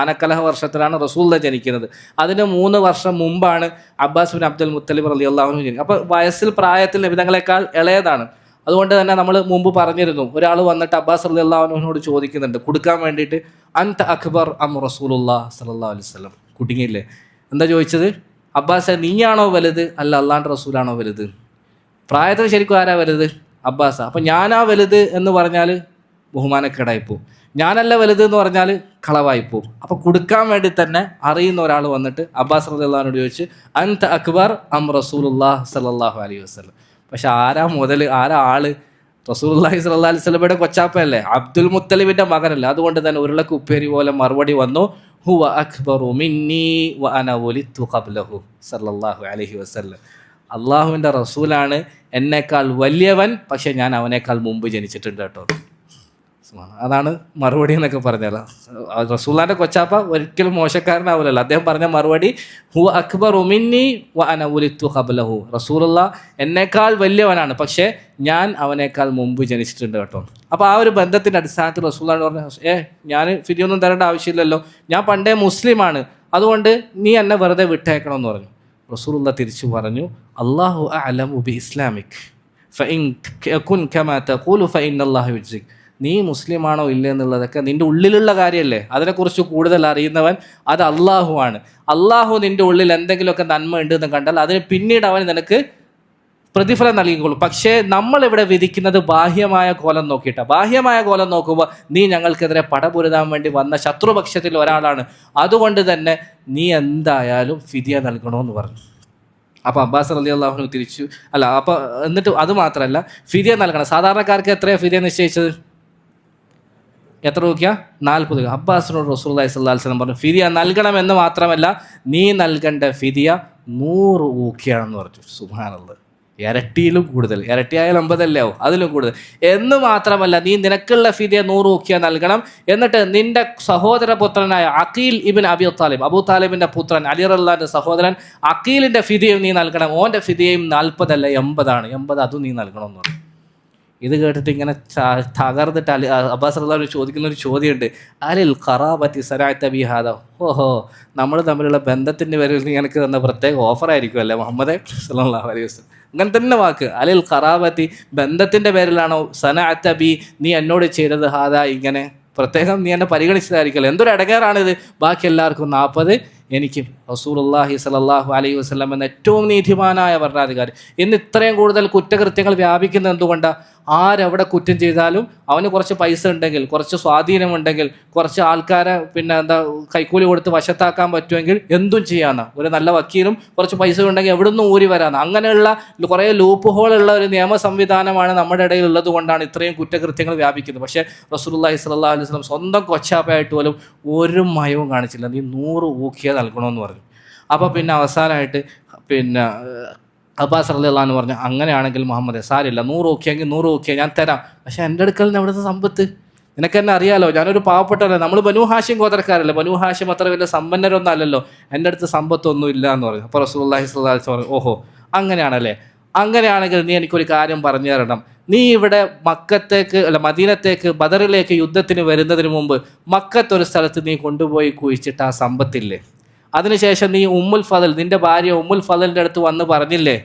ആനക്കലഹ വർഷത്തിലാണ് റസൂലുള്ള ജനിക്കുന്നത്. അതിന് 3 വർഷം മുമ്പാണ് അബ്ബാസ് ബിൻ അബ്ദുൽ മുത്തലിബ് റളിയല്ലാഹു അൻഹു ജനിക്കുന്നത്. അപ്പോൾ വയസ്സിൽ പ്രായത്തിൽ നബിതങ്ങളെക്കാൾ ഇളയതാണ്. അതുകൊണ്ട് തന്നെ നമ്മൾ മുമ്പ് പറഞ്ഞിരുന്നു, ഒരാൾ വന്നിട്ട് അബ്ബാസ് റളിയല്ലാഹു അൻഹുവിനോട് ചോദിക്കുന്നുണ്ട് കൊടുക്കാൻ വേണ്ടിയിട്ട്, അൻത അക്ബർ അം റസൂലുള്ളാഹി സ്വല്ലല്ലാഹു അലൈഹി വസല്ലം. കുടുങ്ങിയില്ലേ? എന്താ ചോദിച്ചത്? അബ്ബാസ്, നീയാണോ വലുത് അല്ല അള്ളാഹുവിൻ്റെ റസൂലാണോ വലുത്? പ്രായത്തിൽ ശരിക്കും ആരാ വലുത്? അബ്ബാസ. അപ്പം ഞാനാ വലുത് എന്ന് പറഞ്ഞാൽ ബഹുമാനക്കേടായിപ്പോവും, ഞാനല്ല വലുത് എന്ന് പറഞ്ഞാൽ കളവായിപ്പോവും. അപ്പോൾ കൊടുക്കാൻ വേണ്ടി തന്നെ അറിയുന്ന ഒരാൾ വന്നിട്ട് അബ്ബാസ് റളിയല്ലാഹു അൻഹു ചോദിച്ച്, അൻത അക്ബർ അം റസൂലുള്ളാഹി സ്വല്ലല്ലാഹു അലൈഹി വസല്ലം. പക്ഷെ ആരാ ആള്? റസൂലുള്ളാഹി സ്വല്ലല്ലാഹു അലൈഹി വസല്ലമയുടെ കൊച്ചാപ്പയല്ലേ, അബ്ദുൽ മുത്തലിബിൻ്റെ മകനല്ലേ. അതുകൊണ്ട് തന്നെ ഉരുളക്ക് ഉപ്പേരി പോലെ മറുപടി വന്നു, ഹുവ അക്ബറു മിന്നി വ അന വലിതു ഖബ്ലഹു സല്ലല്ലാഹു അലൈഹി വസല്ലം. അള്ളാഹുവിൻ്റെ റസൂലാണ്, എന്നേക്കാൾ വലിയവൻ, പക്ഷേ ഞാൻ അവനേക്കാൾ മുമ്പ് ജനിച്ചിട്ടുണ്ട് കേട്ടോ. അതാണ് മറുപടി എന്നൊക്കെ പറഞ്ഞാൽ. റസൂലുള്ളാഹിൻ്റെ കൊച്ചാപ്പ ഒരിക്കലും മോശക്കാരനാവില്ലല്ലോ. അദ്ദേഹം പറഞ്ഞ മറുപടി, ഹുവ അക്ബറു മിന്നി വ അന വലിതു ഖബ്ലഹു. റസൂലുള്ള എന്നേക്കാൾ വലിയവനാണ്, പക്ഷേ ഞാൻ അവനേക്കാൾ മുമ്പ് ജനിച്ചിട്ടുണ്ട് കേട്ടോ. അപ്പോൾ ആ ഒരു ബന്ധത്തിൻ്റെ അടിസ്ഥാനത്തിൽ റസൂലുള്ളാഹി പറഞ്ഞു, ഞാൻ ഫിദിയൊന്നും തരേണ്ട ആവശ്യമില്ലല്ലോ, ഞാൻ പണ്ടേ മുസ്ലിമാണ്, അതുകൊണ്ട് നീ എന്നെ വെറുതെ വിട്ടേക്കണമെന്ന് പറഞ്ഞു. റസൂലുള്ളാഹി തിരിച്ചു പറഞ്ഞു, അല്ലാഹു അഅലമു ബി ഇസ്ലാമിക് ഫഇൻ കുൻ കമാ തഖൂലു ഫഇന്നല്ലാഹ യുജ്സിക്. നീ മുസ്ലിമാണോ ഇല്ല എന്നുള്ളതൊക്കെ നിൻ്റെ ഉള്ളിലുള്ള കാര്യമല്ലേ, അതിനെക്കുറിച്ച് കൂടുതൽ അറിയുന്നവൻ അത് അള്ളാഹു ആണ്. അള്ളാഹു നിൻ്റെ ഉള്ളിൽ എന്തെങ്കിലുമൊക്കെ നന്മ ഉണ്ടെന്ന് കണ്ടാൽ അതിന് പിന്നീട് അവൻ നിനക്ക് പ്രതിഫലം നൽകിക്കൊള്ളും. പക്ഷേ നമ്മളിവിടെ വിധിക്കുന്നത് ബാഹ്യമായ കോലം നോക്കിയിട്ടാണ്. ബാഹ്യമായ കോലം നോക്കുമ്പോൾ നീ ഞങ്ങൾക്കെതിരെ പടപൊരുതാൻ വേണ്ടി വന്ന ശത്രുപക്ഷത്തിൽ ഒരാളാണ്, അതുകൊണ്ട് തന്നെ നീ എന്തായാലും ഫിദിയ നൽകണമെന്ന് പറഞ്ഞു. അപ്പോൾ അബ്ബാസ് റളിയല്ലാഹു അൻഹു തിരിച്ചു അപ്പോൾ എന്നിട്ട് അത് മാത്രമല്ല, ഫിദിയ നൽകണം. സാധാരണക്കാർക്ക് എത്രയാണ് ഫിദിയ നിശ്ചയിച്ചത്? എത്ര രൂപ? 40 രൂപ. അബ്ബാസിനോട് റസൂലുള്ളാഹി സ്വല്ലല്ലാഹു അലൈഹി വസല്ലം പറഞ്ഞു, ഫിദിയ നൽകണമെന്ന് മാത്രമല്ല, നീ നൽകേണ്ട ഫിദിയ 100 ഊക്കിയാണെന്ന് പറഞ്ഞു. സുബ്ഹാനല്ലാഹ്, ഇരട്ടിയിലും കൂടുതൽ. ഇരട്ടിയായാൽ 50 അല്ലേ ആവും, അതിലും കൂടുതൽ. എന്ന് മാത്രമല്ല, നീ നിനക്കുള്ള ഫിദിയ 100 ഊക്കിയ നൽകണം. എന്നിട്ട് നിന്റെ സഹോദര പുത്രനായ അഖീൽ ഇബ്ൻ അബി താലിബ്, അബൂ താലിബിൻ്റെ പുത്രൻ, അലി റളിയല്ലാഹുവിൻ്റെ സഹോദരൻ അഖീലിൻ്റെ ഫിദിയയും നീ നൽകണം. ഓൻ്റെ ഫിദിയയും 40 അല്ല 80 ആണ്. 80 അതും നീ നൽകണമെന്ന് പറഞ്ഞു. ഇത് കേട്ടിട്ട് ഇങ്ങനെ തകർന്നിട്ട് അബ്ബാസ് റളിയല്ലാഹു ചോദിക്കുന്ന ഒരു ചോദ്യമുണ്ട്, അലിൽ ഖറാബത്തി സനഅത ബിഹാദ. ഓഹോ, നമ്മൾ തമ്മിലുള്ള ബന്ധത്തിൻ്റെ പേരിൽ നീ എനിക്ക് തന്ന പ്രത്യേക ഓഫറായിരിക്കും അല്ലേ മുഹമ്മദേ സല്ലല്ലാഹു അലൈഹി വസല്ലം. അങ്ങനെ തന്നെ വാക്ക്, അലിൽ ഖറാബത്തി, ബന്ധത്തിൻ്റെ പേരിലാണോ സനഅത ബി, നീ എന്നോട് ചെയ്തത് ഹാദ, ഇങ്ങനെ പ്രത്യേകം നീ എന്നെ പരിഗണിച്ചതായിരിക്കുമല്ലോ. എന്തൊരു ഇടങ്ങേറാണിത്, ബാക്കി എല്ലാവർക്കും 40, എനിക്ക് റസൂലുള്ളാഹി സ്വല്ലല്ലാഹു അലൈഹി വസല്ലം എന്ന ഏറ്റവും നീതിമാനായ ഭരണാധികാരി. ഇന്ന് ഇത്രയും കൂടുതൽ കുറ്റകൃത്യങ്ങൾ വ്യാപിക്കുന്നത് എന്തുകൊണ്ടാണ്? ആരെവിടെ കുറ്റം ചെയ്താലും അവന് കുറച്ച് പൈസ ഉണ്ടെങ്കിൽ, കുറച്ച് സ്വാധീനമുണ്ടെങ്കിൽ, കുറച്ച് ആൾക്കാരെ കൈക്കൂലി കൊടുത്ത് വശത്താക്കാൻ പറ്റുമെങ്കിൽ എന്തും ചെയ്യാന്ന്. ഒരു നല്ല വക്കീലും കുറച്ച് പൈസ ഉണ്ടെങ്കിൽ എവിടെ നിന്നും ഊരി വരാന്ന്. അങ്ങനെയുള്ള കുറേ ലൂപ്പ് ഹോളുള്ള ഒരു നിയമ സംവിധാനമാണ് നമ്മുടെ ഇടയിൽ ഉള്ളത് കൊണ്ടാണ് ഇത്രയും കുറ്റകൃത്യങ്ങൾ വ്യാപിക്കുന്നത്. പക്ഷേ റസൂലുള്ളാഹി സ്വല്ലല്ലാഹു അലൈഹി വസല്ലം സ്വന്തം കൊച്ചാപ്പയായിട്ട് പോലും ഒരു മയവും കാണിച്ചില്ല. നീ 100 ഊക്കിയ നൽകണമെന്ന് പറഞ്ഞു. അപ്പോൾ പിന്നെ അവസാനമായിട്ട് അബ്ബാസ് റളിയല്ലാഹു അൻഹു പറഞ്ഞു, അങ്ങനെയാണെങ്കിൽ മുഹമ്മദേ സാരില്ല, 100 ഊക്കിയെങ്കിൽ 100 ഊക്കിയ ഞാൻ തരാം. പക്ഷേ എൻ്റെ അടുക്കൽ നിന്ന് എവിടുത്തെ സമ്പത്ത്? നിനക്ക് എന്നെ അറിയാലോ, ഞാനൊരു പാവപ്പെട്ടവരല്ല, നമ്മൾ ബനൂ ഹാഷിം ഗോത്രക്കാരല്ലേ, ബനൂ ഹാഷിം അത്ര വലിയ സമ്പന്നരൊന്നും അല്ലല്ലോ, എൻ്റെ അടുത്ത് സമ്പത്തൊന്നും ഇല്ല എന്ന് പറഞ്ഞു. അപ്പോൾ റസൂലുള്ളാഹി സ്വല്ലല്ലാഹു അലൈഹി വസല്ലം പറഞ്ഞു, ഓഹോ അങ്ങനെയാണല്ലേ, അങ്ങനെയാണെങ്കിൽ നീ എനിക്കൊരു കാര്യം പറഞ്ഞു തരണം. നീ ഇവിടെ മദീനത്തേക്ക് ബദറിലേക്ക് യുദ്ധത്തിന് വരുന്നതിന് മുമ്പ് മക്കത്തൊരു സ്ഥലത്ത് നീ കൊണ്ടുപോയി കുഴിച്ചിട്ട് ആ സമ്പത്തില്ലേ, അതിനുശേഷം നീ ഉമ്മുൽ ഫദൽ, നിൻ്റെ ഭാര്യ ഉമ്മുൽ ഫദലിൻ്റെ അടുത്ത് വന്ന് പറഞ്ഞില്ലേ,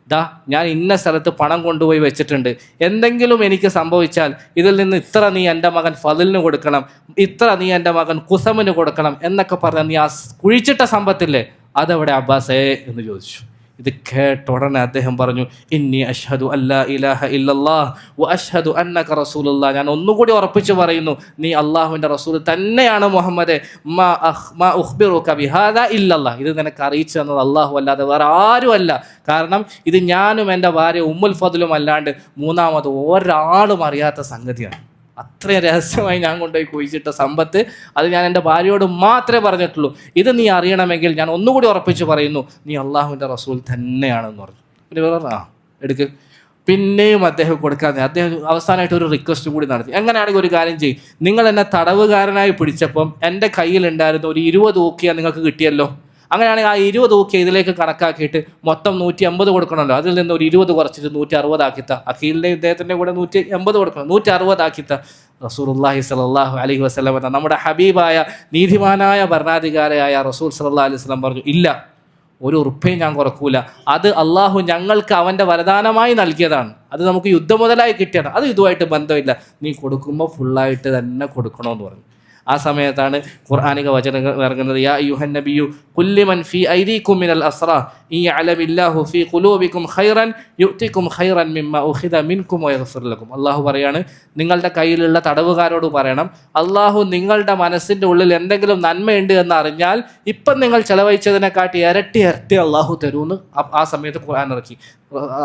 ദാ ഞാൻ ഇന്ന സ്ഥലത്ത് പണം കൊണ്ടുപോയി വെച്ചിട്ടുണ്ട്, എന്തെങ്കിലും എനിക്ക് സംഭവിച്ചാൽ ഇതിൽ നിന്ന് ഇത്ര നീ എൻ്റെ മകൻ ഫദലിന് കൊടുക്കണം, ഇത്ര നീ എൻ്റെ മകൻ കുസമിന് കൊടുക്കണം എന്നൊക്കെ പറഞ്ഞാൽ നീ ആ കുഴിച്ചിട്ട സമ്പത്തില്ലേ, അതെവിടെ അബ്ബാസേ എന്ന് ചോദിച്ചു. ഇത് കേട്ട ഉടനെ അദ്ദേഹം പറഞ്ഞു, ഇന്നി അഷ്ഹദു അല്ലാ ഇലാഹ ഇല്ലല്ലാഹ് വ അഷ്ഹദു അന്നക റസൂലുള്ളാഹ്, ഞാൻ ഒന്നുകൂടി ഉറപ്പിച്ചു പറയുന്നു, നീ അള്ളാഹുവിൻ്റെ റസൂൽ തന്നെയാണ് മുഹമ്മദേ, മാ ഉഖ്ബിറുക ബിഹാദാ ഇല്ലല്ലാഹ്, ഇത് നിനക്ക് അറിയിച്ചു തന്നത് അള്ളാഹു അല്ലാതെ വേറെ ആരുമല്ല. കാരണം ഇത് ഞാനും എൻ്റെ ഭാര്യ ഉമ്മുൽ ഫദ്ലും അല്ലാണ്ട് മൂന്നാമത് ഒരാളും അറിയാത്ത സംഗതിയാണ്. അത്രയും രഹസ്യമായി ഞാൻ കൊണ്ടുപോയി കുഴിച്ചിട്ട സമ്പത്ത്, അത് ഞാൻ എൻ്റെ ഭാര്യയോട് മാത്രമേ പറഞ്ഞിട്ടുള്ളൂ. ഇത് നീ അറിയണമെങ്കിൽ ഞാൻ ഒന്നുകൂടി ഉറപ്പിച്ച് പറയുന്നു, നീ അള്ളാഹുവിൻ്റെ റസൂൽ തന്നെയാണെന്ന് പറഞ്ഞു. പിന്നെ പറഞ്ഞു, എടുക്ക്. പിന്നെയും അദ്ദേഹം കൊടുക്കാതെ അദ്ദേഹം അവസാനമായിട്ട് ഒരു റിക്വസ്റ്റ് കൂടി നടത്തി, എങ്ങനെയാണെങ്കിൽ ഒരു കാര്യം ചെയ്യും, നിങ്ങൾ എന്നെ തടവുകാരനായി പിടിച്ചപ്പം എൻ്റെ കയ്യിലുണ്ടായിരുന്ന ഒരു 20 ഊക്കിയ നിങ്ങൾക്ക് കിട്ടിയല്ലോ, അങ്ങനെയാണെങ്കിൽ ആ 20 ഊക്കിയ ഇതിലേക്ക് കണക്കാക്കിയിട്ട് മൊത്തം 150 കൊടുക്കണമല്ലോ, അതിൽ നിന്ന് ഒരു 20 കുറച്ചിട്ട് 160 ആക്കിത്ത. അഖീലിൻ്റെ ഇദ്ദേഹത്തിൻ്റെ കൂടെ 180 കൊടുക്കണം, 160 ആക്കിത്ത. റസൂലുള്ളാഹി സ്വല്ലല്ലാഹു അലൈഹി വസല്ലം എന്ന നമ്മുടെ ഹബീബായ നീതിമാനായ ഭരണാധികാരിയായ റസൂൽ സ്വല്ലല്ലാഹു അലൈഹി വസല്ലം പറഞ്ഞു, ഇല്ല, ഒരു ഉറുപ്പയും ഞാൻ കുറക്കൂല, അത് അള്ളാഹു ഞങ്ങൾക്ക് അവൻ്റെ വരദാനമായി നൽകിയതാണ്, അത് നമുക്ക് യുദ്ധം മുതലായി കിട്ടിയതാണ്, അത് ഇതുമായിട്ട് ബന്ധമില്ല, നീ കൊടുക്കുമ്പോൾ ഫുള്ളായിട്ട് തന്നെ കൊടുക്കണമെന്ന് പറഞ്ഞു. ആ സമയത്താണ് ഖുർആനിക വചനങ്ങൾ ഇറങ്ങുന്നത്, യാ അയ്യുഹൻ നബിയു കുല്ലി മൻ ഫീ ഐദീകും മിനൽ അസ്റാ ഇൻ യഅലമില്ലാഹു ഫീ ഖുലൂബികും ഖൈറൻ യുഅ്തികും ഖൈറൻ മിമ്മാ ഉഖിദ മിൻകും വയഗ്ഫിർ ലക്കും. അല്ലാഹു പറയാണ്, നിങ്ങളുടെ കയ്യിലുള്ള തടവുകാരോട് പറയണം, അള്ളാഹു നിങ്ങളുടെ മനസ്സിൻ്റെ ഉള്ളിൽ എന്തെങ്കിലും നന്മയുണ്ട് എന്ന് അറിഞ്ഞാൽ ഇപ്പം നിങ്ങൾ ചെലവഴിച്ചതിനെക്കാട്ടി ഇരട്ടി ഇരട്ടി അള്ളാഹു തരുമെന്ന് ആ സമയത്ത് ഖുർആൻ ഇറക്കി.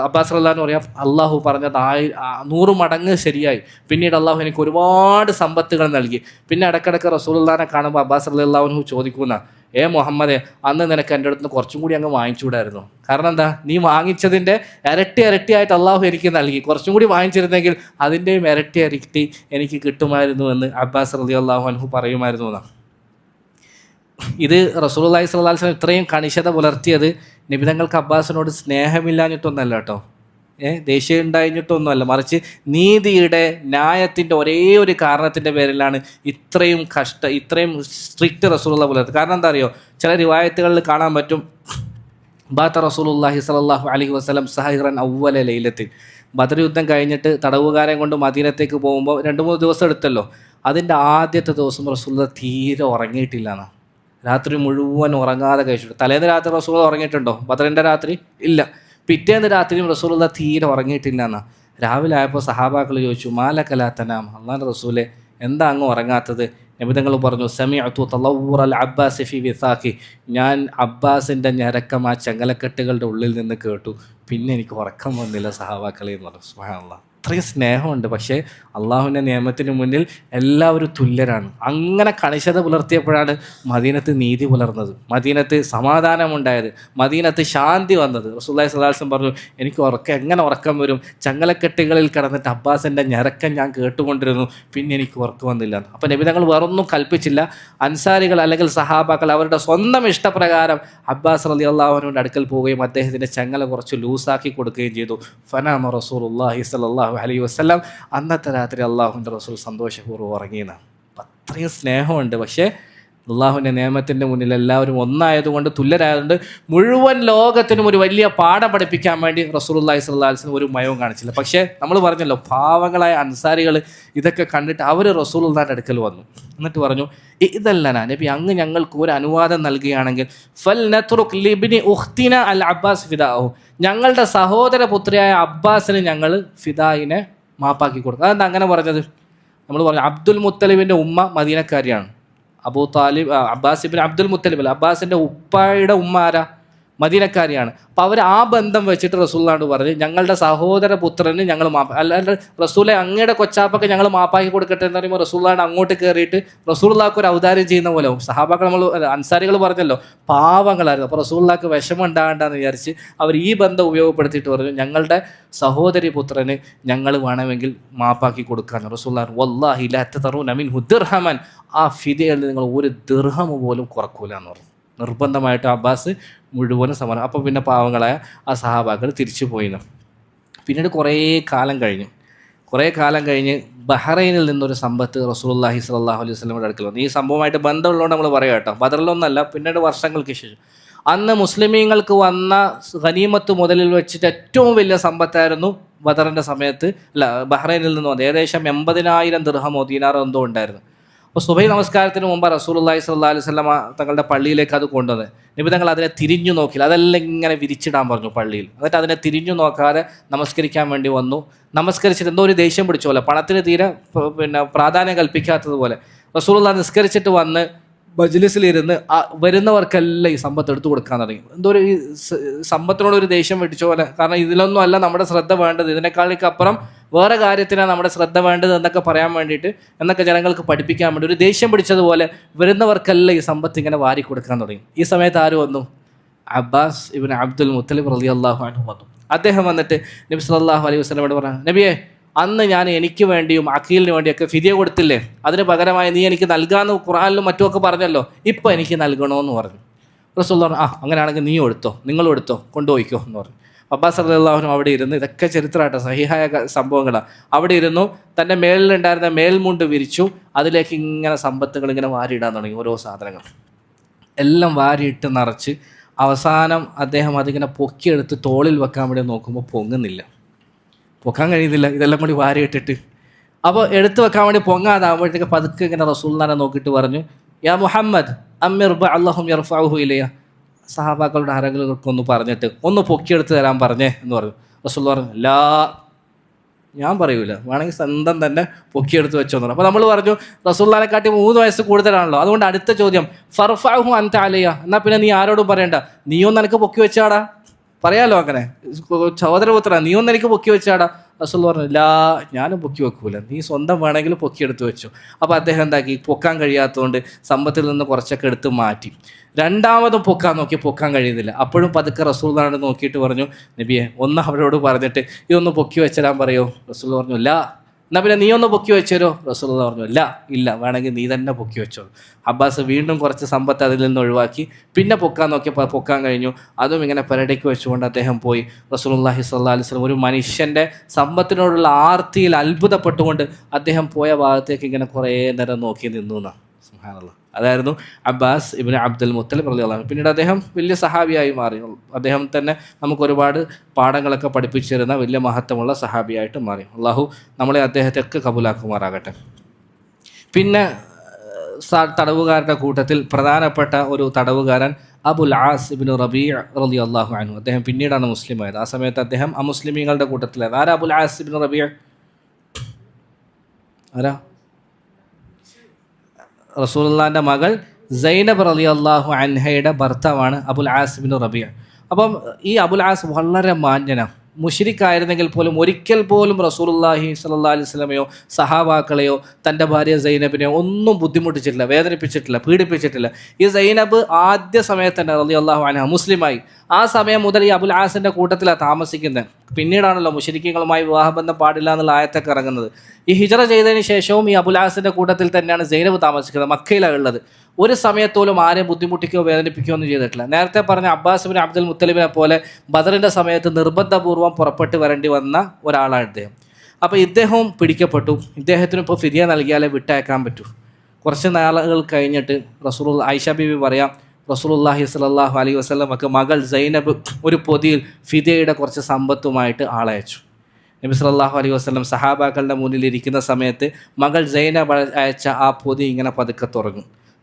അബ്ബാസ് റളിയല്ലാഹു പറയാം, അള്ളാഹു പറഞ്ഞത് 100 മടങ്ങ് ശരിയായി. പിന്നീട് അള്ളാഹു എനിക്ക് ഒരുപാട് സമ്പത്തുകൾ നൽകി. പിന്നെ ഇടയ്ക്കിടയ്ക്ക് റസൂലുള്ളാഹിനെ കാണുമ്പോൾ അബ്ബാസ് റളിയല്ലാഹു ചോദിക്കുന്ന, മുഹമ്മദേ, അന്ന് നിനക്ക് എൻ്റെ അടുത്ത് കുറച്ചും കൂടി അങ്ങ് വാങ്ങിച്ചുകൂടായിരുന്നു, കാരണം എന്താ, നീ വാങ്ങിച്ചതിൻ്റെ ഇരട്ടിയായിട്ട് അള്ളാഹു എനിക്ക് നൽകി, കുറച്ചും കൂടി വാങ്ങിച്ചിരുന്നെങ്കിൽ അതിൻ്റെയും ഇരട്ടി എനിക്ക് കിട്ടുമായിരുന്നു എന്ന് അബ്ബാസ് റളിയല്ലാഹു അൻഹു പറയുമായിരുന്നു എന്നാണ്. ഇത് റസൂലുള്ളാഹി സ്വല്ലല്ലാഹു അലൈഹി വസല്ലം ഇത്രയും കണിശത പുലർത്തിയത് നബിതങ്ങൾക്ക് അബ്ബാസിനോട് സ്നേഹമില്ലാഞ്ഞിട്ടൊന്നല്ല കേട്ടോ, ദേഷ്യം ഉണ്ടായിട്ടൊന്നുമല്ല, മറിച്ച് നീതിയുടെ ന്യായത്തിൻ്റെ ഒരേ ഒരു കാരണത്തിൻ്റെ പേരിലാണ് ഇത്രയും സ്ട്രിക്റ്റ് റസൂലുള്ള പുലർത്തുന്നത്. കാരണം എന്താ അറിയോ, ചില റിവായത്തുകളിൽ കാണാൻ പറ്റും, ബാത്ത റസൂലുള്ളാഹി സ്വല്ലല്ലാഹു അലൈഹി വസല്ലം സഹീറൻ അവ്വല ലൈലത്തിൽ, ബദർ യുദ്ധം കഴിഞ്ഞിട്ട് തടവുകാരെ കൊണ്ട് മദീനത്തേക്ക് പോകുമ്പോൾ 2-3 ദിവസം എടുത്തല്ലോ, അതിൻ്റെ ആദ്യത്തെ ദിവസം റസൂലുള്ള തീരെ ഉറങ്ങിയിട്ടില്ല എന്നാണ്, രാത്രി മുഴുവൻ ഉറങ്ങാതെ കഴിച്ചിട്ട്. തലേന്ന് രാത്രി റസൂലുള്ള ഉറങ്ങിയിട്ടുണ്ടോ? ബദറിൻ്റെ രാത്രി ഇല്ല. പിറ്റേന്ന് രാത്രിയും റസൂലുള്ള തീരെ ഉറങ്ങിയിട്ടില്ല എന്നാ. രാവിലെ ആയപ്പോൾ സഹാബാക്കൾ ചോദിച്ചു, മാലക ലാ തനാം, അല്ലാഹുവിൻ്റെ റസൂലെ എന്താ അങ്ങ് ഉറങ്ങാത്തത്? നബി തങ്ങൾ പറഞ്ഞു, സമിഅതു തളവ്വുറൽ അബ്ബാസ് ഫി വിസാഖി, ഞാൻ അബ്ബാസിൻ്റെ ഞരക്കം ആ ചങ്ങലക്കെട്ടുകളുടെ ഉള്ളിൽ നിന്ന് കേട്ടു, പിന്നെ എനിക്ക് ഉറക്കം വന്നില്ല സഹാബാക്കളെ എന്ന് പറഞ്ഞു. സുബ്ഹാനല്ലാഹ്, അത്രയും സ്നേഹമുണ്ട്. പക്ഷേ അള്ളാഹുവിൻ്റെ നിയമത്തിന് മുന്നിൽ എല്ലാവരും തുല്യരാണ്. അങ്ങനെ കണിശത പുലർത്തിയപ്പോഴാണ് മദീനത്ത് നീതി പുലർന്നത്, മദീനത്ത് സമാധാനമുണ്ടായത്, മദീനത്ത് ശാന്തി വന്നത്. റസൂലുള്ളാഹി സ്വല്ലല്ലാഹു അലൈഹി വസല്ലം പറഞ്ഞു, എനിക്ക് എങ്ങനെ ഉറക്കം വരും? ചങ്ങലക്കെട്ടുകളിൽ കിടന്നിട്ട് അബ്ബാസിൻ്റെ ഞരക്കം ഞാൻ കേട്ടുകൊണ്ടിരുന്നു, പിന്നെ എനിക്ക് ഉറക്കം വന്നില്ല. അപ്പോൾ നബി തങ്ങൾ വേറൊന്നും കൽപ്പിച്ചില്ല. അൻസാരികൾ അല്ലെങ്കിൽ സഹാബാക്കൾ അവരുടെ സ്വന്തം ഇഷ്ടപ്രകാരം അബ്ബാസ് റളിയല്ലാഹു അൻഹുവിൻ്റെ അടുക്കൽ പോവുകയും അദ്ദേഹത്തിൻ്റെ ചങ്ങല കുറച്ച് ലൂസാക്കി കൊടുക്കുകയും ചെയ്തു. ഫനാമ റസൂലുള്ളാഹി സ്വല്ലല്ലാഹു സല്ലല്ലാഹു അലൈഹി വസല്ലം അന്നത്തെ രാത്രി അള്ളാഹുവിൻ്റെ റസൂൽ സന്തോഷപൂർവ്വം ഉറങ്ങിയെന്നാണ്. അപ്പം അത്രയും സ്നേഹമുണ്ട്. പക്ഷേ അള്ളാഹുവിൻ്റെ നിയമത്തിൻ്റെ മുന്നിൽ എല്ലാവരും ഒന്നായതുകൊണ്ട്, തുല്യരായതുകൊണ്ട് മുഴുവൻ ലോകത്തിനും ഒരു വലിയ പാഠം പഠിപ്പിക്കാൻ വേണ്ടി റസൂലുള്ളാഹി സ്വല്ലല്ലാഹു അലൈഹി വസല്ലം ഒരു മയവും കാണിച്ചില്ല. പക്ഷേ നമ്മൾ പറഞ്ഞല്ലോ, പാവങ്ങളായ അൻസാരികൾ ഇതൊക്കെ കണ്ടിട്ട് അവർ റസൂലുള്ളാഹിൻ്റെ അടുക്കൽ വന്നു. എന്നിട്ട് പറഞ്ഞു, ഇതല്ലന നബി, അങ്ങ് ഞങ്ങൾക്ക് ഒരു അനുവാദം നൽകുകയാണെങ്കിൽ ഫൽ നത്രുക് ലിബ്നി ഉഖ്തിന അൽ അബ്ബാസ് ഫിദാഹു, ഞങ്ങളുടെ സഹോദരപുത്രിയായ അബ്ബാസിന് ഞങ്ങൾ ഫിദായിനെ മാപ്പാക്കി കൊടുക്കും. അതെന്താ അങ്ങനെ പറഞ്ഞത്? നമ്മൾ പറഞ്ഞു, അബ്ദുൽ മുത്തലിബിൻ്റെ ഉമ്മ മദീനക്കാരിയാണ്. അബൂ താലിബ്, അബ്ബാസ് ഇബ്നു അബ്ദുൽ മുത്തലിബ് അല്ല, അബ്ബാസിൻ്റെ ഉപ്പായുടെ ഉമ്മ ആരാ? മദീനക്കാരിയാണ്. അപ്പോൾ അവർ ആ ബന്ധം വെച്ചിട്ട് റസൂലുള്ളാഹിനോട് പറഞ്ഞ്, ഞങ്ങളുടെ സഹോദര പുത്രന് ഞങ്ങൾ അല്ലാണ്ട് റസൂലെ അങ്ങയുടെ കൊച്ചാപ്പൊക്കെ ഞങ്ങൾ മാപ്പാക്കി കൊടുക്കട്ടെ എന്ന് പറയുമ്പോൾ റസൂലുള്ളാഹിനെ അങ്ങോട്ട് കയറിയിട്ട് റസൂലുള്ളാഹിക്ക് ഒരു ഔദാര്യം ചെയ്യുന്ന പോലെ സഹാബാക്കൾ, നമ്മൾ അൻസാരികൾ പറഞ്ഞല്ലോ, പാവങ്ങളായിരുന്നു. അപ്പോൾ റസൂലുള്ളാഹിക്ക് വിഷമം ഉണ്ടാകണ്ടെന്ന് വിചാരിച്ച് അവർ ഈ ബന്ധം ഉപയോഗപ്പെടുത്തിയിട്ട് പറഞ്ഞു, ഞങ്ങളുടെ സഹോദരി പുത്രന് ഞങ്ങൾ വേണമെങ്കിൽ മാപ്പാക്കി കൊടുക്കാൻ. റസൂലുള്ളാഹി വല്ലാഹി ലാ തതറൂന മിൻഹു ദിർഹമൻ, ആ ഫിദയിൽ നിങ്ങൾ ഒരു ദിർഹം പോലും കുറക്കൂല എന്ന് പറഞ്ഞു. നിർബന്ധമായിട്ട് അബ്ബാസ് മുഴുവനും സമാനം. അപ്പോൾ പിന്നെ പാവങ്ങളായ ആ സഹാബാക്കൾ തിരിച്ചു പോയിന്ന്. പിന്നീട് കുറേ കാലം കഴിഞ്ഞ് ബഹ്റൈനിൽ നിന്നൊരു സമ്പത്ത് റസൂലുള്ളാഹി സ്വല്ലല്ലാഹു അലൈഹി വസല്ലമയുടെ അടുക്കൽ വന്നു. ഈ സംഭവമായിട്ട് ബന്ധമുള്ളതുകൊണ്ട് നമ്മൾ പറയാം കേട്ടോ, ബദറിലൊന്നല്ല, പിന്നീട് വർഷങ്ങൾക്ക് ശേഷം. അന്ന് മുസ്ലിമീങ്ങൾക്ക് വന്ന ഗനീമത്ത് മുതലിൽ വെച്ചിട്ട് ഏറ്റവും വലിയ സമ്പത്തായിരുന്നു ബദറിൻ്റെ സമയത്ത് ബഹ്റൈനിൽ നിന്ന് വന്നത്. ഏകദേശം 80,000 ദിർഹമോ ദീനാറോ എന്തോ ഉണ്ടായിരുന്നു. അപ്പോൾ സുബഹി നമസ്കാരത്തിന് മുമ്പ് റസൂലുള്ളാഹി സ്വല്ലല്ലാഹു അലൈഹി വസല്ലമ തങ്ങളുടെ പള്ളിയിലേക്ക് അത് കൊണ്ടുവന്നത്. നബി തങ്ങൾ അതിനെ തിരിഞ്ഞു നോക്കില്ല, അതെല്ലാം ഇങ്ങനെ വിരിച്ചിടാൻ പറഞ്ഞു പള്ളിയിൽ. എന്നിട്ട് അതിനെ തിരിഞ്ഞു നോക്കാതെ നമസ്കരിക്കാൻ വേണ്ടി വന്നു. നമസ്കരിച്ചിട്ട് എന്തോ ഒരു ദേഷ്യം പിടിച്ച പോലെ, പണത്തിന് തീരെ പ്രാധാന്യം കൽപ്പിക്കാത്തതുപോലെ റസൂലുള്ളാഹി നിസ്കരിച്ചിട്ട് വന്ന് മജ്ലിസിലിരുന്ന് വരുന്നവർക്കെല്ലാം ഈ സമ്പത്ത് എടുത്തു കൊടുക്കാൻ തുടങ്ങി. എന്തോ ഒരു ഈ സമ്പത്തിനോടൊരു ദേഷ്യം പിടിച്ച പോലെ. കാരണം ഇതിലൊന്നും അല്ല നമ്മുടെ ശ്രദ്ധ വേണ്ടത്, ഇതിനേക്കാളേക്കപ്പുറം വേറെ കാര്യത്തിനാണ് നമ്മുടെ ശ്രദ്ധ വേണ്ടത് എന്നൊക്കെ പറയാൻ വേണ്ടിയിട്ട്, എന്നൊക്കെ ജനങ്ങൾക്ക് പഠിപ്പിക്കാൻ വേണ്ടി ഒരു ദേഷ്യം പിടിച്ചതുപോലെ വരുന്നവർക്കെല്ലാം ഈ സമ്പത്ത് ഇങ്ങനെ വാരി കൊടുക്കാൻ തുടങ്ങി. ഈ സമയത്ത് ആര് വന്നു? അബ്ബാസ് ഇബ്നു അബ്ദുൽ മുത്തലിബ് റളിയല്ലാഹു അൻഹു വന്നു. അദ്ദേഹം വന്നിട്ട് നബി സല്ലല്ലാഹു അലൈഹി വസല്ലമയോട് പറഞ്ഞു, നബിയെ, അന്ന് ഞാൻ എനിക്ക് വേണ്ടിയും അഖീലിന് വേണ്ടിയൊക്കെ ഫിദിയ കൊടുത്തില്ലേ, അതിന് പകരമായി നീ എനിക്ക് നൽകാമെന്ന് ഖുർആനിലും മറ്റുമൊക്കെ പറഞ്ഞല്ലോ, ഇപ്പോൾ എനിക്ക് നൽകണമെന്ന് പറഞ്ഞു. റസൂലുള്ളാഹി പറഞ്ഞു, അങ്ങനെയാണെങ്കിൽ നീ എടുത്തോ, നിങ്ങളും എടുത്തോ, കൊണ്ടുപോയിക്കോ എന്ന് പറഞ്ഞു. അബ്ബാസ് റളിയല്ലാഹു അൻഹു അവിടെ ഇരുന്ന്, ഇതൊക്കെ ചരിത്രമായിട്ട് സഹിഹായ സംഭവങ്ങളാണ്, അവിടെ ഇരുന്നു തൻ്റെ മേലിലുണ്ടായിരുന്ന മേൽമുണ്ട് വിരിച്ചു, അതിലേക്ക് ഇങ്ങനെ സമ്പത്തുകൾ ഇങ്ങനെ വാരിയിടാൻ തുടങ്ങി. ഓരോ സാധനങ്ങൾ എല്ലാം വാരിയിട്ട് നിറച്ച് അവസാനം അദ്ദേഹം അതിങ്ങനെ പൊക്കിയെടുത്ത് തോളിൽ വെക്കാൻ വേണ്ടി നോക്കുമ്പോൾ പൊക്കാൻ കഴിയുന്നില്ല, ഇതെല്ലാം കൂടി വാരിയിട്ടിട്ട്. അപ്പോൾ എടുത്തു വെക്കാൻ വേണ്ടി പൊങ്ങാതാകുമ്പോഴത്തേക്ക് പതുക്കെ ഇങ്ങനെ റസൂലുള്ളാഹിനെ നോക്കിയിട്ട് പറഞ്ഞു, യാ മുഹമ്മദ് അമ്മിർ അല്ലാഹും യർഫഉഹു ഇലയ്യ, സഹാബാക്കളുടെ ആരെങ്കിലുമൊക്കെ പറഞ്ഞിട്ട് ഒന്ന് പൊക്കിയെടുത്ത് തരാൻ പറഞ്ഞേ എന്ന് പറഞ്ഞു. റസൂലുള്ളാഹി പറഞ്ഞു, ലാ, ഞാൻ പറയൂല, വേണമെങ്കിൽ സ്വന്തം തന്നെ പൊക്കിയെടുത്ത് വെച്ചോന്ന് പറഞ്ഞു. അപ്പോൾ നമ്മൾ പറഞ്ഞു, റസൂലുള്ളാഹിനെക്കാട്ടി 3 വയസ്സ് കൂടുതലാണല്ലോ, അതുകൊണ്ട് അടുത്ത ചോദ്യം ഫർഫഉഹു അൻത അലയ്യ, എന്നാൽ പിന്നെ നീ ആരോടും പറയണ്ട, നീയൊന്നും എനിക്ക് പൊക്കി വെച്ചാടാ, പറയാലോ അങ്ങനെ, സഹോദരപുത്ര നീയൊന്നും എനിക്ക് പൊക്കി വെച്ചാടാ. റസൂൽ പറഞ്ഞു, ലാ, ഞാനും പൊക്കി വെക്കൂല, നീ സ്വന്തം വേണമെങ്കിൽ പൊക്കിയെടുത്ത് വെച്ചു. അപ്പോൾ അദ്ദേഹം എന്താക്കി, പൊക്കാൻ കഴിയാത്തതുകൊണ്ട് സമ്പത്തിൽ നിന്ന് കുറച്ചൊക്കെ എടുത്ത് മാറ്റി. രണ്ടാമതും പൊക്കാൻ നോക്കി, പൊക്കാൻ കഴിയുന്നില്ല. അപ്പോഴും പതുക്കെ റസൂലുള്ളാഹിനെ നോക്കിയിട്ട് പറഞ്ഞു, നബിയെ, ഒന്ന് അവരോട് പറഞ്ഞിട്ട് ഇതൊന്ന് പൊക്കി വെച്ചിടാൻ പറയോ? റസൂൽ പറഞ്ഞു, ലാ. എന്നാൽ പിന്നെ നീ ഒന്ന് പൊക്കി വെച്ചോ? റസൂലുള്ളാഹി പറഞ്ഞു, ഇല്ല, വേണമെങ്കിൽ നീ തന്നെ പൊക്കി വെച്ചോ. അബ്ബാസ് വീണ്ടും കുറച്ച് സമ്പത്ത് അതിൽ നിന്ന് ഒഴിവാക്കി, പിന്നെ പൊക്കാൻ നോക്കിയപ്പോൾ പൊക്കാൻ കഴിഞ്ഞു. അതും ഇങ്ങനെ പെരടയ്ക്ക് വെച്ചുകൊണ്ട് അദ്ദേഹം പോയി. റസൂലുള്ളാഹി സ്വല്ലല്ലാഹു അലൈഹി വസല്ലം ഒരു മനുഷ്യൻ്റെ സമ്പത്തിനോടുള്ള ആർത്തിയിൽ അത്ഭുതപ്പെട്ടുകൊണ്ട് അദ്ദേഹം പോയ ഭാഗത്തേക്ക് ഇങ്ങനെ കുറേ നേരം നോക്കി നിന്നു എന്നാണ്. സുബ്ഹാനല്ലാഹ്. അതായിരുന്നു അബ്ബാസ് ഇബ്നു അബ്ദുൽ മുത്തലിബ് റളിയല്ലാഹു അൻഹു. പിന്നീട് അദ്ദേഹം വലിയ സഹാബിയായി മാറി. അദ്ദേഹം തന്നെ നമുക്ക് ഒരുപാട് പാഠങ്ങളൊക്കെ പഠിപ്പിച്ചിരുന്ന വലിയ മഹത്വമുള്ള സഹാബിയായിട്ട് മാറി. അള്ളാഹു നമ്മളെ അദ്ദേഹത്തെയൊക്കെ കബൂലാക്കുമാറാകട്ടെ. പിന്നെ തടവുകാരുടെ കൂട്ടത്തിൽ പ്രധാനപ്പെട്ട ഒരു തടവുകാരൻ അബുൽ ആസ് ഇബ്നു റബീഅ റളിയല്ലാഹു അൻഹു. അദ്ദേഹം പിന്നീടാണ് മുസ്ലിം ആയത്. ആ സമയത്ത് അദ്ദേഹം അമുസ്ലിമീങ്ങളുടെ കൂട്ടത്തിലായിരുന്നു. ആരാ അബുൽ ആസ് ഇബ്നു റബീഅ? ആരാ? റസൂലുള്ളാഹിൻ്റെ മകൾ സൈനബ് റളിയല്ലാഹു അൻഹയുടെ ഭർത്താവാണ് അബുൽ ആസ് ഇബ്നു റബീഅ. അപ്പം ഈ അബുൽ ആസ് വളരെ മാന്യനാണ്. മുശ്രിക്കായിരുന്നെങ്കിൽ പോലും ഒരിക്കൽ പോലും റസൂലുള്ളാഹി സ്വല്ലല്ലാഹു അലൈഹി വസല്ലമയോ സഹാബാക്കളെയോ തൻ്റെ ഭാര്യ സൈനബിനെയോ ഒന്നും ബുദ്ധിമുട്ടിച്ചിട്ടില്ല, വേദനിപ്പിച്ചിട്ടില്ല, പീഡിപ്പിച്ചിട്ടില്ല. ഈ സൈനബ് ആദ്യ സമയത്ത് തന്നെ റളിയല്ലാഹു അൻഹ മുസ്ലിമായി. ആ സമയം മുതൽ ഈ അബുൽ ആസിൻ്റെ കൂട്ടത്തിലാണ് താമസിക്കുന്നത്. പിന്നീടാണല്ലോ മുശ്രിക്കുകളുമായി വിവാഹബന്ധം പാടില്ല എന്നുള്ള ആയത്തൊക്കെ ഇറങ്ങുന്നത്. ഈ ഹിജറ ചെയ്തതിന് ശേഷവും ഈ അബുൽ ആസിൻ്റെ കൂട്ടത്തിൽ തന്നെയാണ് സൈനബ് താമസിക്കുന്നത്. മക്കയിലാണ് ഉള്ളത്. ഒരു സമയത്തോലും ആരെയും ബുദ്ധിമുട്ടിക്കുകയോ വേദനിപ്പിക്കുകയോ ഒന്നും ചെയ്തിട്ടില്ല. നേരത്തെ പറഞ്ഞ അബ്ബാസ് ഇബ്നു അബ്ദുൽ മുത്തലിബിനെ പോലെ ബദറിൻ്റെ സമയത്ത് നിർബന്ധപൂർവ്വം പുറപ്പെട്ട് വരേണ്ടി വന്ന ഒരാളാണ് ഇദ്ദേഹം. അപ്പോൾ ഇദ്ദേഹവും പിടിക്കപ്പെട്ടു. ഇദ്ദേഹത്തിന് ഇപ്പോൾ ഫിദിയ നൽകിയാലേ വിട്ടയക്കാൻ പറ്റൂ. കുറച്ച് നാളുകൾ കഴിഞ്ഞിട്ട് ആയിഷ ബീവി പറയാം, റസൂലുള്ളാഹി സ്വല്ലല്ലാഹു അലൈഹി വസല്ലമക്ക് മകൾ സൈനബ് ഒരു പൊതിയിൽ ഫിദിയയുടെ കുറച്ച് സമ്പത്തുമായിട്ട് ആളയച്ചു. നബി സല്ലല്ലാഹു അലൈഹി വസല്ലം സഹാബാക്കളുടെ മുന്നിൽ ഇരിക്കുന്ന സമയത്ത് മകൾ സൈനബ് അയച്ച ആ പൊതി ഇങ്ങനെ പതുക്കെ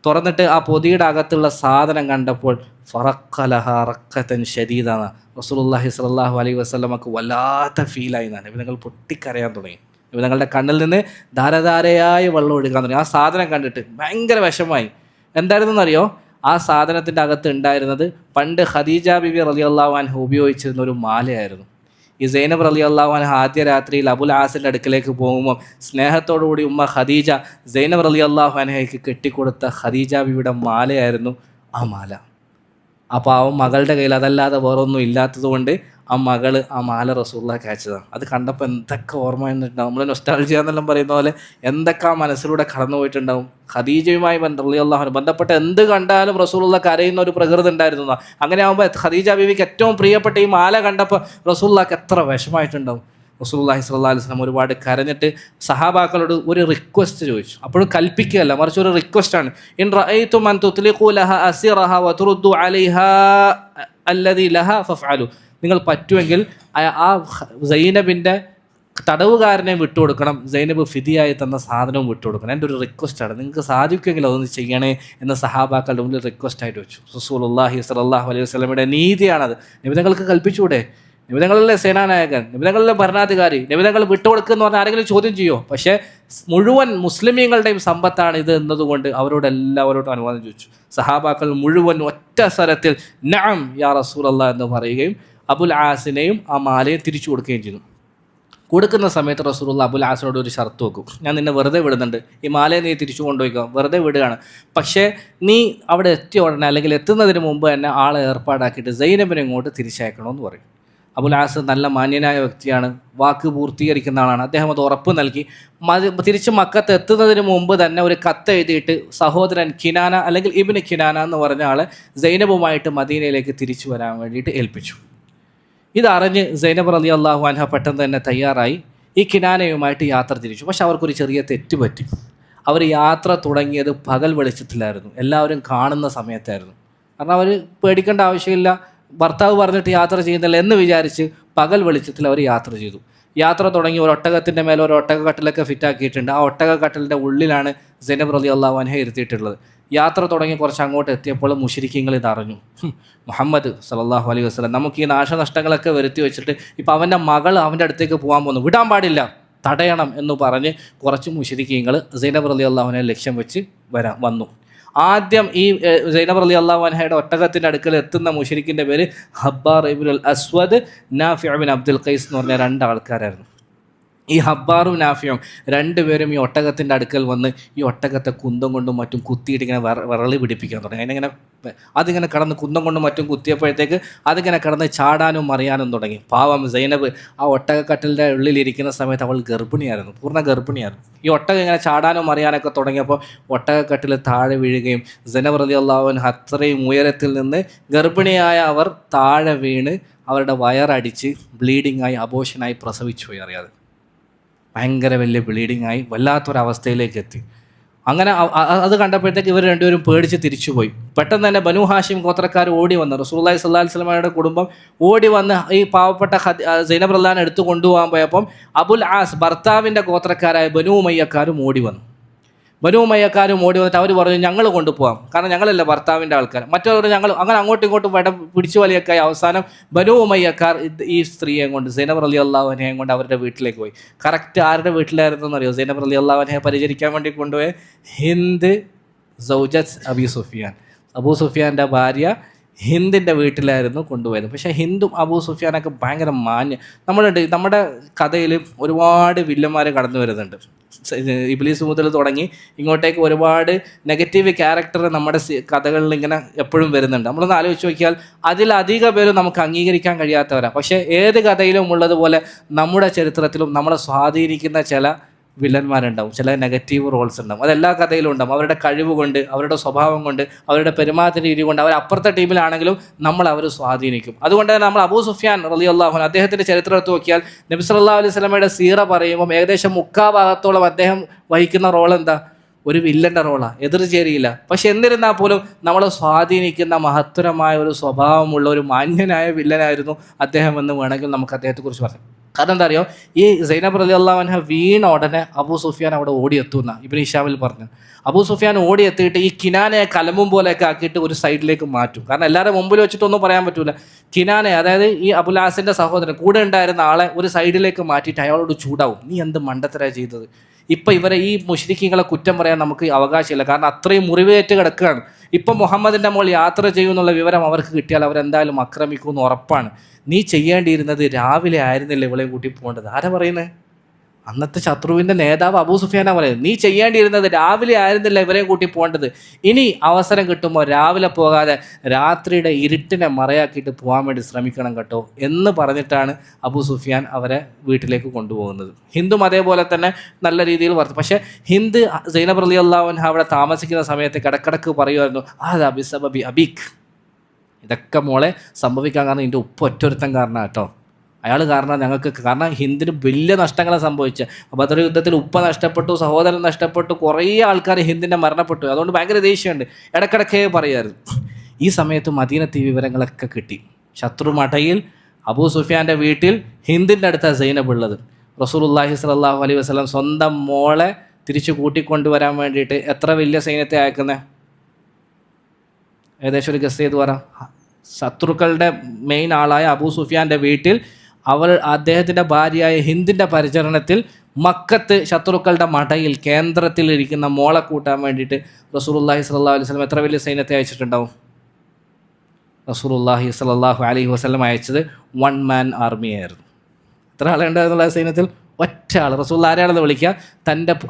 തുറന്നിട്ട് ആ പൊതിയുടെ അകത്തുള്ള സാധനം കണ്ടപ്പോൾ ഫറഖലഹ റഖതൻ ശദീദാണ്. റസൂലുള്ളാഹി സ്വല്ലല്ലാഹു അലൈഹി വസല്ലമക്ക് വല്ലാത്ത ഫീലായി. നബിതങ്ങൾ പൊട്ടിക്കരയാൻ തുടങ്ങി. നബിതങ്ങളുടെ കണ്ണിൽ നിന്ന് ധാരധാരയായി വെള്ളം ഒഴുകാൻ തുടങ്ങി. ആ സാധനം കണ്ടിട്ട് ഭയങ്കര വിഷമായി. എന്തായിരുന്നെന്നറിയോ? ആ സാധനത്തിൻ്റെ അകത്ത് ഉണ്ടായിരുന്നത് പണ്ട് ഖദീജ ബിബി റളിയല്ലാഹു അൻഹ ഉപയോഗിച്ചിരുന്ന ഒരു മാലയായിരുന്നു. ഈ സൈനബ് റളിയല്ലാഹു അൻഹ ആദ്യ രാത്രിയിൽ അബുൽ ആസിൻ്റെ അടുക്കലേക്ക് പോകുമ്പോൾ സ്നേഹത്തോടുകൂടി ഉമ്മ ഖദീജ സൈനബ് റളിയല്ലാഹു അൻഹയ്ക്ക് കെട്ടിക്കൊടുത്ത ഖദീജ ബിബിയുടെ മാലയായിരുന്നു ആ മാല. അപ്പോൾ ആ മകളുടെ കയ്യിൽ അതല്ലാതെ വേറൊന്നും ഇല്ലാത്തത് കൊണ്ട് ആ മകള് ആ മാല റസൂലുള്ളാഹിക്ക് അയച്ചതാണ്. അത് കണ്ടപ്പോൾ എന്തൊക്കെ ഓർമ്മ വന്നിട്ടുണ്ടാവും. നമ്മൾ നൊസ്റ്റാൾജിയ എന്നെല്ലാം പറയുന്ന പോലെ എന്തൊക്കെ ആ മനസ്സിലൂടെ കടന്നു പോയിട്ടുണ്ടാവും. ഖദീജയുമായി റളിയല്ലാഹു അൻഹ ബന്ധപ്പെട്ട് എന്ത് കണ്ടാലും റസൂലുള്ളാഹി കരയുന്ന ഒരു പ്രകൃതി ഉണ്ടായിരുന്നു. അങ്ങനെ ആകുമ്പോൾ ഖദീജ ബീവിക്ക് ഏറ്റവും പ്രിയപ്പെട്ട ഈ മാല കണ്ടപ്പോൾ റസൂലുള്ളാഹിക്ക് എത്ര വിഷമായിട്ടുണ്ടാവും. റസൂലുള്ളാഹി സ്വല്ലല്ലാഹു അലൈഹി വസല്ലം ഒരുപാട് കരഞ്ഞിട്ട് സഹാബാക്കളോട് ഒരു റിക്വസ്റ്റ് ചോദിച്ചു. അപ്പോഴും കൽപ്പിക്കുകയല്ല, മറിച്ച് ഒരു റിക്വസ്റ്റാണ്. ഇൻ റഅയ്തും അൻ തുത്ലിഖൂ ലഹ അസിറഹ വതുറുദ്ദു അലൈഹാ അല്ലദീ ലഹ ഫഫ്അലു. നിങ്ങൾ പറ്റുമെങ്കിൽ ആ സൈനബിൻ്റെ തടവുകാരനെ വിട്ടുകൊടുക്കണം, സൈനബ് ഫിദിയായി തന്ന സാധനവും വിട്ടുകൊടുക്കണം. എൻ്റെ ഒരു റിക്വസ്റ്റാണ്, നിങ്ങൾക്ക് സാധിക്കുമെങ്കിൽ അതൊന്ന് ചെയ്യണേ എന്ന് സഹാബാക്കളുടെ മുന്നിൽ റിക്വസ്റ്റായിട്ട് വെച്ചു. റസൂലുള്ളാഹി സ്വല്ലല്ലാഹു അലൈഹി വസല്ലമയുടെ നീതിയാണത്. നിബിധങ്ങൾക്ക് കൽപ്പിച്ചൂടെ? നിബിധങ്ങളിലെ സേനാനായകൻ, നിബിധങ്ങളിലെ ഭരണാധികാരി, നിബിധങ്ങൾ വിട്ടുകൊടുക്കുക പറഞ്ഞാൽ ആരെങ്കിലും ചോദ്യം ചെയ്യുമോ? പക്ഷേ മുഴുവൻ മുസ്ലിമീങ്ങളുടെയും സമ്പത്താണ് ഇത് എന്നതുകൊണ്ട് അവരോടെല്ലാവരോടും അനുവാദം ചോദിച്ചു. സഹാബാക്കൾ മുഴുവൻ ഒറ്റ സ്വരത്തിൽ നഅം യാ റസൂലല്ലാഹ് എന്ന് പറയുകയും അബുൽ ആസിനെയും ആ മാലയും തിരിച്ചു കൊടുക്കുകയും ചെയ്തു. കൊടുക്കുന്ന സമയത്ത് റസൂലുള്ളാഹി അബുൽ ആസിനോട് ഒരു ഷർത്ത് വെക്കും. ഞാൻ നിന്നെ വെറുതെ വിടുന്നുണ്ട്, ഈ മാലയെ നീ തിരിച്ചു കൊണ്ടുപോയിക്കോ, വെറുതെ വിടുകയാണ്. പക്ഷേ നീ അവിടെ എത്തിയ ഉടനെ അല്ലെങ്കിൽ എത്തുന്നതിന് മുമ്പ് തന്നെ ആളെ ഏർപ്പാടാക്കിയിട്ട് സൈനബിനെ ഇങ്ങോട്ട് തിരിച്ചയക്കണമെന്ന് പറയും. അബുൽ ആസ് നല്ല മാന്യനായ വ്യക്തിയാണ്, വാക്ക് പൂർത്തീകരിക്കുന്ന ആളാണ്. അദ്ദേഹം അത് ഉറപ്പ് നൽകി. തിരിച്ച് മക്കത്ത് എത്തുന്നതിന് മുമ്പ് തന്നെ ഒരു കത്ത് എഴുതിയിട്ട് സഹോദരൻ കിനാന അല്ലെങ്കിൽ ഇബ്നു കിനാന എന്ന് പറഞ്ഞ ആളെ സൈനബുമായിട്ട് മദീനയിലേക്ക് തിരിച്ചു വരാൻ വേണ്ടിയിട്ട് ഏൽപ്പിച്ചു. ഇതറിഞ്ഞ് സൈനബ് റളിയല്ലാഹു അൻഹ പെട്ടെന്ന് തന്നെ തയ്യാറായി ഈ കിനാനയുമായിട്ട് യാത്ര തിരിച്ചു. പക്ഷെ അവർക്കൊരു ചെറിയ തെറ്റ് പറ്റി. അവർ യാത്ര തുടങ്ങിയത് പകൽ വെളിച്ചത്തിലായിരുന്നു, എല്ലാവരും കാണുന്ന സമയത്തായിരുന്നു. കാരണം അവർ പേടിക്കേണ്ട ആവശ്യമില്ല, ഭർത്താവ് പറഞ്ഞിട്ട് യാത്ര ചെയ്യുന്നില്ല എന്ന് വിചാരിച്ച് പകൽ വെളിച്ചത്തിൽ അവർ യാത്ര ചെയ്തു. യാത്ര തുടങ്ങി. ഒരു ഒട്ടകത്തിൻ്റെ മേലെ ഒരു ഒട്ടക കട്ടിലൊക്കെ ഫിറ്റാക്കിയിട്ടുണ്ട്. ആ ഒട്ടക കട്ടിലിൻ്റെ ഉള്ളിലാണ് സൈനബ് റളിയല്ലാഹു അൻഹ ഇരുത്തിയിട്ടുള്ളത്. യാത്ര തുടങ്ങി കുറച്ച് അങ്ങോട്ട് എത്തിയപ്പോൾ മുശ്രിക്കീങ്ങൾ ഇതറിഞ്ഞു. മുഹമ്മദ് സല്ലല്ലാഹു അലൈഹി വസല്ലം നമുക്ക് ഈ നാശനഷ്ടങ്ങളൊക്കെ വരുത്തി വെച്ചിട്ട് ഇപ്പോൾ അവൻ്റെ മകൾ അവൻ്റെ അടുത്തേക്ക് പോകാൻ പോകുന്നു, വിടാൻ പാടില്ല, തടയണം എന്ന് പറഞ്ഞ് കുറച്ച് മുശ്രിക്കീങ്ങൾ സൈനബ് റളിയല്ലാഹു അൻഹയെ ലക്ഷ്യം വെച്ച് വന്നു. ആദ്യം ഈ സൈനബ് റളിയല്ലാഹു അൻഹയുടെ ഒട്ടകത്തിൻ്റെ അടുക്കൽ എത്തുന്ന മുശ്രിക്കിൻ്റെ പേര് ഹബ്ബാർ ഇബ്നുൽ അസ്വദ്, നാഫി ഇബ്നു അബ്ദുൽ ഖൈസ് എന്ന് പറഞ്ഞ രണ്ടാൾക്കാരായിരുന്നു. ഈ ഹബ്ബാറും നാഫിയും രണ്ടുപേരും ഈ ഒട്ടകത്തിൻ്റെ അടുക്കൽ വന്ന് ഈ ഒട്ടകത്തെ കുന്തം കൊണ്ടും മറ്റും കുത്തിയിട്ട് ഇങ്ങനെ വിരളി പിടിപ്പിക്കാൻ തുടങ്ങി. അതിങ്ങനെ കടന്ന് കുന്തം കൊണ്ടും മറ്റും കുത്തിയപ്പോഴത്തേക്ക് അതിങ്ങനെ കടന്ന് ചാടാനും മറിയാനും തുടങ്ങി. പാവം സൈനബ് ആ ഒട്ടകക്കട്ടിലിൻ്റെ ഉള്ളിലിരിക്കുന്ന സമയത്ത് അവൾ ഗർഭിണിയായിരുന്നു, പൂർണ്ണ ഗർഭിണിയായിരുന്നു. ഈ ഒട്ടകം ഇങ്ങനെ ചാടാനും മറിയാനൊക്കെ തുടങ്ങിയപ്പോൾ ഒട്ടകക്കട്ടിൽ താഴെ വീഴുകയും സൈനബ് റളിയല്ലാഹു അൻഹ അത്രയും ഉയരത്തിൽ നിന്ന് ഗർഭിണിയായ അവർ താഴെ വീണ് അവരുടെ വയറടിച്ച് ബ്ലീഡിങ്ങായി അബോഷനായി പ്രസവിച്ചു പോയി. അറിയാതെ ഭയങ്കര വലിയ ബ്ലീഡിങ്ങായി വല്ലാത്തൊരവസ്ഥയിലേക്ക് എത്തി. അങ്ങനെ അത് കണ്ടപ്പോഴത്തേക്ക് ഇവർ രണ്ടുപേരും പേടിച്ച് തിരിച്ചുപോയി. പെട്ടെന്ന് തന്നെ ബനു ഹാഷിം ഗോത്രക്കാർ ഓടി വന്ന് റസൂലുള്ളാഹി സ്വല്ലല്ലാഹു അലൈഹി വസല്ലമയുടെ കുടുംബം ഓടി വന്ന് ഈ പാവപ്പെട്ട സൈനബ് റളിയല്ലാഹു അൻഹ എടുത്തു കൊണ്ടുപോകാൻ പോയപ്പം അബുൽ ആസ് ഭർത്താവിൻ്റെ ഗോത്രക്കാരായ ബനു ഉമയ്യക്കാരും ഓടി വന്നു. ബനു ഉമയ്യക്കാരും ഓടി വന്നിട്ട് അവർ പറഞ്ഞു ഞങ്ങൾ കൊണ്ടുപോകാം, കാരണം ഞങ്ങളല്ല ഭർത്താവിൻ്റെ ആൾക്കാർ. മറ്റവർ ഞങ്ങൾ അങ്ങനെ അങ്ങോട്ടും ഇങ്ങോട്ടും പിടിച്ചു വലിയൊക്കെയായി അവസാനം ബനു ഉമയ്യക്കാർ ഈ സ്ത്രീയെ കൊണ്ട് സൈനബ് റളിയല്ലാഹു അൻഹയെ കൊണ്ട് അവരുടെ വീട്ടിലേക്ക് പോയി. കറക്റ്റ് ആരുടെ വീട്ടിലായിരുന്നു എന്നറിയോ? സൈനബ് റളിയല്ലാഹു അൻഹയെ പരിചരിക്കാൻ വേണ്ടി കൊണ്ടുപോയ ഹിന്ദ് സൗജത്ത് അബി സുഫിയാൻ, അബൂ സുഫിയാൻ്റെ ഭാര്യ ഹിന്ദിൻ്റെ വീട്ടിലായിരുന്നു കൊണ്ടുപോയത്. പക്ഷേ ഹിന്ദും അബൂ സുഫിയാനൊക്കെ ഭയങ്കര നമ്മുടെ കഥയിൽ ഒരുപാട് വില്ലന്മാർ കടന്നു വരുന്നുണ്ട്. ഇബ്ലീസ് മുതൽ തുടങ്ങി ഇങ്ങോട്ടേക്ക് ഒരുപാട് നെഗറ്റീവ് ക്യാരക്ടർ നമ്മുടെ കഥകളിൽ ഇങ്ങനെ എപ്പോഴും വരുന്നുണ്ട്. നമ്മളൊന്ന് ആലോചിച്ച് നോക്കിയാൽ അതിലധിക പേരും നമുക്ക് അംഗീകരിക്കാൻ കഴിയാത്തവരാണ്. പക്ഷേ ഏത് കഥയിലും ഉള്ളതുപോലെ നമ്മുടെ ചരിത്രത്തിലും നമ്മളെ സ്വാധീനിക്കുന്ന ചില വില്ലന്മാരുണ്ടാവും, ചില നെഗറ്റീവ് റോൾസ് ഉണ്ടാവും. അതെല്ലാ കഥയിലും ഉണ്ടാവും. അവരുടെ കഴിവ് കൊണ്ട്, അവരുടെ സ്വഭാവം കൊണ്ട്, അവരുടെ പെരുമാറ്റ രീതി കൊണ്ട് അവർ അപ്പുറത്തെ ടീമിലാണെങ്കിലും അവർ സ്വാധീനിക്കും. അതുകൊണ്ട് തന്നെ നമ്മൾ അബൂ സുഫിയാൻ റളിയല്ലാഹു അൻഹു അദ്ദേഹത്തിൻ്റെ ചരിത്രം എടുത്ത് നോക്കിയാൽ നബി സല്ലല്ലാഹു അലൈഹി വസല്ലമയുടെ സീറ പറയുമ്പോൾ ഏകദേശം 3/4 അദ്ദേഹം വഹിക്കുന്ന റോൾ എന്താ? ഒരു വില്ലൻ്റെ റോളാണ്, എതിർചേരിയില്ല. പക്ഷെ എന്നിരുന്നാൽ പോലും നമ്മളെ സ്വാധീനിക്കുന്ന മഹത്തരമായ ഒരു സ്വഭാവമുള്ള ഒരു മാന്യനായ വില്ലനായിരുന്നു അദ്ദേഹം എന്ന് വേണമെങ്കിൽ നമുക്ക് അദ്ദേഹത്തെക്കുറിച്ച് പറയാം. കാരണം എന്താ അറിയോ, ഈ സൈനബ് റളിയല്ലാഹു അൻഹ വീണ ഉടനെ അബൂ സുഫിയാൻ അവിടെ ഓടിയെത്തുന്ന ഇബ്നു ഹിശാമിൽ പറഞ്ഞു. അബൂ സുഫിയാൻ ഓടിയെത്തിയിട്ട് ഈ കിനാനയെ കലമ്പും പോലെയൊക്കെ ആക്കിയിട്ട് ഒരു സൈഡിലേക്ക് മാറ്റും. കാരണം എല്ലാവരും മുമ്പിൽ വെച്ചിട്ടൊന്നും പറയാൻ പറ്റൂല. കിനാനെ, അതായത് ഈ അബുൽ ആസിൻ്റെ സഹോദരൻ, കൂടെ ഉണ്ടായിരുന്ന ആളെ ഒരു സൈഡിലേക്ക് മാറ്റിയിട്ട് അയാളോട് ചൂടാവും, നീ എന്ത് മണ്ടത്തരാ ചെയ്തത്. ഇപ്പം ഇവരെ ഈ മുശ്രിക്കുകളെ കുറ്റം പറയാൻ നമുക്ക് അവകാശമില്ല, കാരണം അത്രയും മുറിവേറ്റ് കിടക്കുകയാണ്. ഇപ്പം മുഹമ്മദിൻ്റെ മോൾ യാത്ര ചെയ്യുമെന്നുള്ള വിവരം അവർക്ക് കിട്ടിയാൽ അവരെന്തായാലും ആക്രമിക്കുമെന്ന് ഉറപ്പാണ്. നീ ചെയ്യേണ്ടിയിരുന്നത് രാവിലെ ആയിരുന്നില്ല ഇവളെയും കൂട്ടി പോകേണ്ടത്. ആരാ പറയുന്നത്? അന്നത്തെ ശത്രുവിൻ്റെ നേതാവ് അബൂ സുഫിയാനാ പറയുന്നത്. നീ ചെയ്യേണ്ടിയിരുന്നത് രാവിലെ ആയിരുന്നില്ല ഇവരെയും കൂട്ടി പോകേണ്ടത്. ഇനി അവസരം കിട്ടുമ്പോൾ രാവിലെ പോകാതെ രാത്രിയുടെ ഇരുട്ടിനെ മറയാക്കിയിട്ട് പോകാൻ വേണ്ടി ശ്രമിക്കണം കേട്ടോ എന്ന് പറഞ്ഞിട്ടാണ് അബൂ സുഫിയാൻ അവരെ വീട്ടിലേക്ക് കൊണ്ടുപോകുന്നത്. ഹിന്ദും അതേപോലെ തന്നെ നല്ല രീതിയിൽ വർത്തി. പക്ഷേ ഹിന്ദ് സൈനബ് റളിയല്ലാഹു അൻഹ അവിടെ താമസിക്കുന്ന സമയത്ത് കിടക്കിടക്ക് പറയുമായിരുന്നു, ആദാ ബിസബബി അബീഖ്, ഇതൊക്കെ മോളെ സംഭവിക്കാൻ കാരണം എൻ്റെ ഉപ്പ ഒറ്റൊരുത്തൻ കാരണം കേട്ടോ, അയാൾ കാരണം ഞങ്ങൾക്ക്, കാരണം ഹിന്ദിന് വലിയ നഷ്ടങ്ങളെ സംഭവിച്ച ബദർ യുദ്ധത്തിൽ ഉപ്പ നഷ്ടപ്പെട്ടു, സഹോദരൻ നഷ്ടപ്പെട്ടു, കുറേ ആൾക്കാർ ഹിന്ദിൻ്റെ മരണപ്പെട്ടു. അതുകൊണ്ട് ഭയങ്കര ദേഷ്യമുണ്ട്, ഇടക്കിടക്കേ പറയായിരുന്നു. ഈ സമയത്ത് മദീനത്ത് ഈ വിവരങ്ങളൊക്കെ കിട്ടി. ശത്രുമടയിൽ അബൂ സുഫിയാൻ്റെ വീട്ടിൽ ഹിന്ദിൻ്റെ അടുത്താണ് സൈനബ് ഉള്ളത്. റസൂലുള്ളാഹി സ്വല്ലല്ലാഹു അലൈഹി വസല്ലം സ്വന്തം മോളെ തിരിച്ചു കൂട്ടിക്കൊണ്ടുവരാൻ വേണ്ടിയിട്ട് എത്ര വലിയ സൈന്യത്തെ അയക്കുന്നത്? ഏകദേശം ഒരു ഗസ് ചെയ്ത് പറയാം. ശത്രുക്കളുടെ മെയിൻ ആളായ അബൂ സുഫിയാൻ്റെ വീട്ടിൽ അദ്ദേഹത്തിൻ്റെ ഭാര്യയായ ഹിന്ദിൻ്റെ പരിചരണത്തിൽ മക്കത്ത് ശത്രുക്കളുടെ മടയിൽ കേന്ദ്രത്തിൽ ഇരിക്കുന്ന മോളെ കൂട്ടാൻ വേണ്ടിയിട്ട് റസൂലുള്ളാഹി സ്വല്ലല്ലാഹു അലൈഹി വസല്ലം എത്ര വലിയ സൈന്യത്തെ അയച്ചിട്ടുണ്ടാവും? റസൂലുള്ളാഹി സ്വല്ലല്ലാഹു അലൈഹി വസല്ലം അയച്ചത് 1 man ആർമി ആയിരുന്നു. എത്ര ആളുണ്ടായിരുന്നുള്ള സൈന്യത്തിൽ? ഒറ്റ ആൾ. റസൂലുള്ളാഹി ആരെയാണെന്ന് വിളിക്കുക?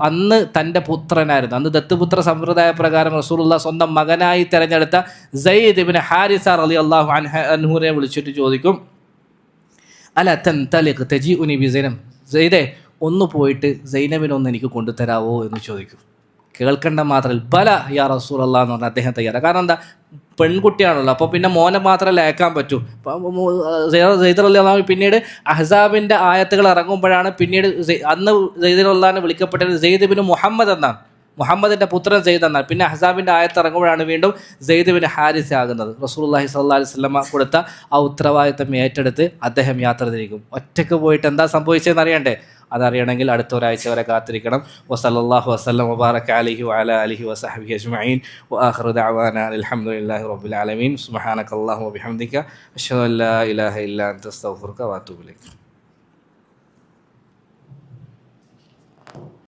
അന്ന് തൻ്റെ പുത്രനായിരുന്നു. അന്ന് ദത്തുപുത്ര സമ്പ്രദായ പ്രകാരം റസൂലുള്ളാഹി സ്വന്തം മകനായി തിരഞ്ഞെടുത്ത സയ്യിദ് ഇബ്നു ഹാരിസ റളിയല്ലാഹു അൻഹുവിനെ വിളിച്ചിട്ട് ചോദിക്കും, അല തൻതലിഖ് തജീഉനി ബിസൈനബ്, സയ്യിദേ ഒന്ന് പോയിട്ട് സൈനബിനൊന്ന് എനിക്ക് കൊണ്ടുതരാവോ എന്ന് ചോദിക്കും. കേൾക്കേണ്ട മാത്രമല്ല, ബല യാ റസൂലല്ലാഹ് എന്ന് പറഞ്ഞാൽ അദ്ദേഹം തയ്യാറാണ്. കാരണം എന്താ, പെൺകുട്ടിയാണല്ലോ, അപ്പോൾ പിന്നെ മോനെ മാത്രമല്ല അയക്കാൻ പറ്റൂ. സയ്യിദ് റളിയല്ലാഹു അൻഹു പിന്നീട് അഹ്സാബിൻ്റെ ആയത്തുകൾ ഇറങ്ങുമ്പോഴാണ് പിന്നീട് അന്ന് സയ്യിദ് റളിയല്ലാഹു വിളിക്കപ്പെട്ടത് സയ്യിദ് ഇബ്നു മുഹമ്മദ് എന്നാണ്, മുഹമ്മദിൻ്റെ പുത്രൻ സെയ്ദ് എന്നാണ്. പിന്നെ അഹ്സാബിൻ്റെ ആയത്ത് ഇറങ്ങുമ്പോഴാണ് വീണ്ടും സെയ്ദ് ബിൻ ഹാരിസ ആകുന്നത്. റസൂലുള്ളാഹി സ്വല്ലല്ലാഹു അലൈഹി വസല്ലമ കൊടുത്ത ആ ഉത്തരവാദിത്തം ഏറ്റെടുത്ത് അദ്ദേഹം യാത്ര തിരിക്കും. ഒറ്റയ്ക്ക് പോയിട്ട് എന്താ സംഭവിച്ചതെന്ന് അറിയണ്ടേ? അതറിയണമെങ്കിൽ അടുത്ത ഒരാഴ്ച വരെ കാത്തിരിക്കണം. വസല്ലല്ലാഹു വസല്ലം വബാറക അലൈഹി വഅലാ ആലിഹി വസഹ്ബിഹി അജ്മഈൻ വആഖിറു ദഅവാനാ അൽഹംദുലില്ലാഹി റബ്ബിൽ ആലമീൻ. സുബ്ഹാനകല്ലാഹു വബിഹംദിക അശ്ഹദു അൻ ലാ ഇലാഹ ഇല്ലാ അൻത അസ്തഗ്ഫിറുക വഅതൂബു ഇലൈക്.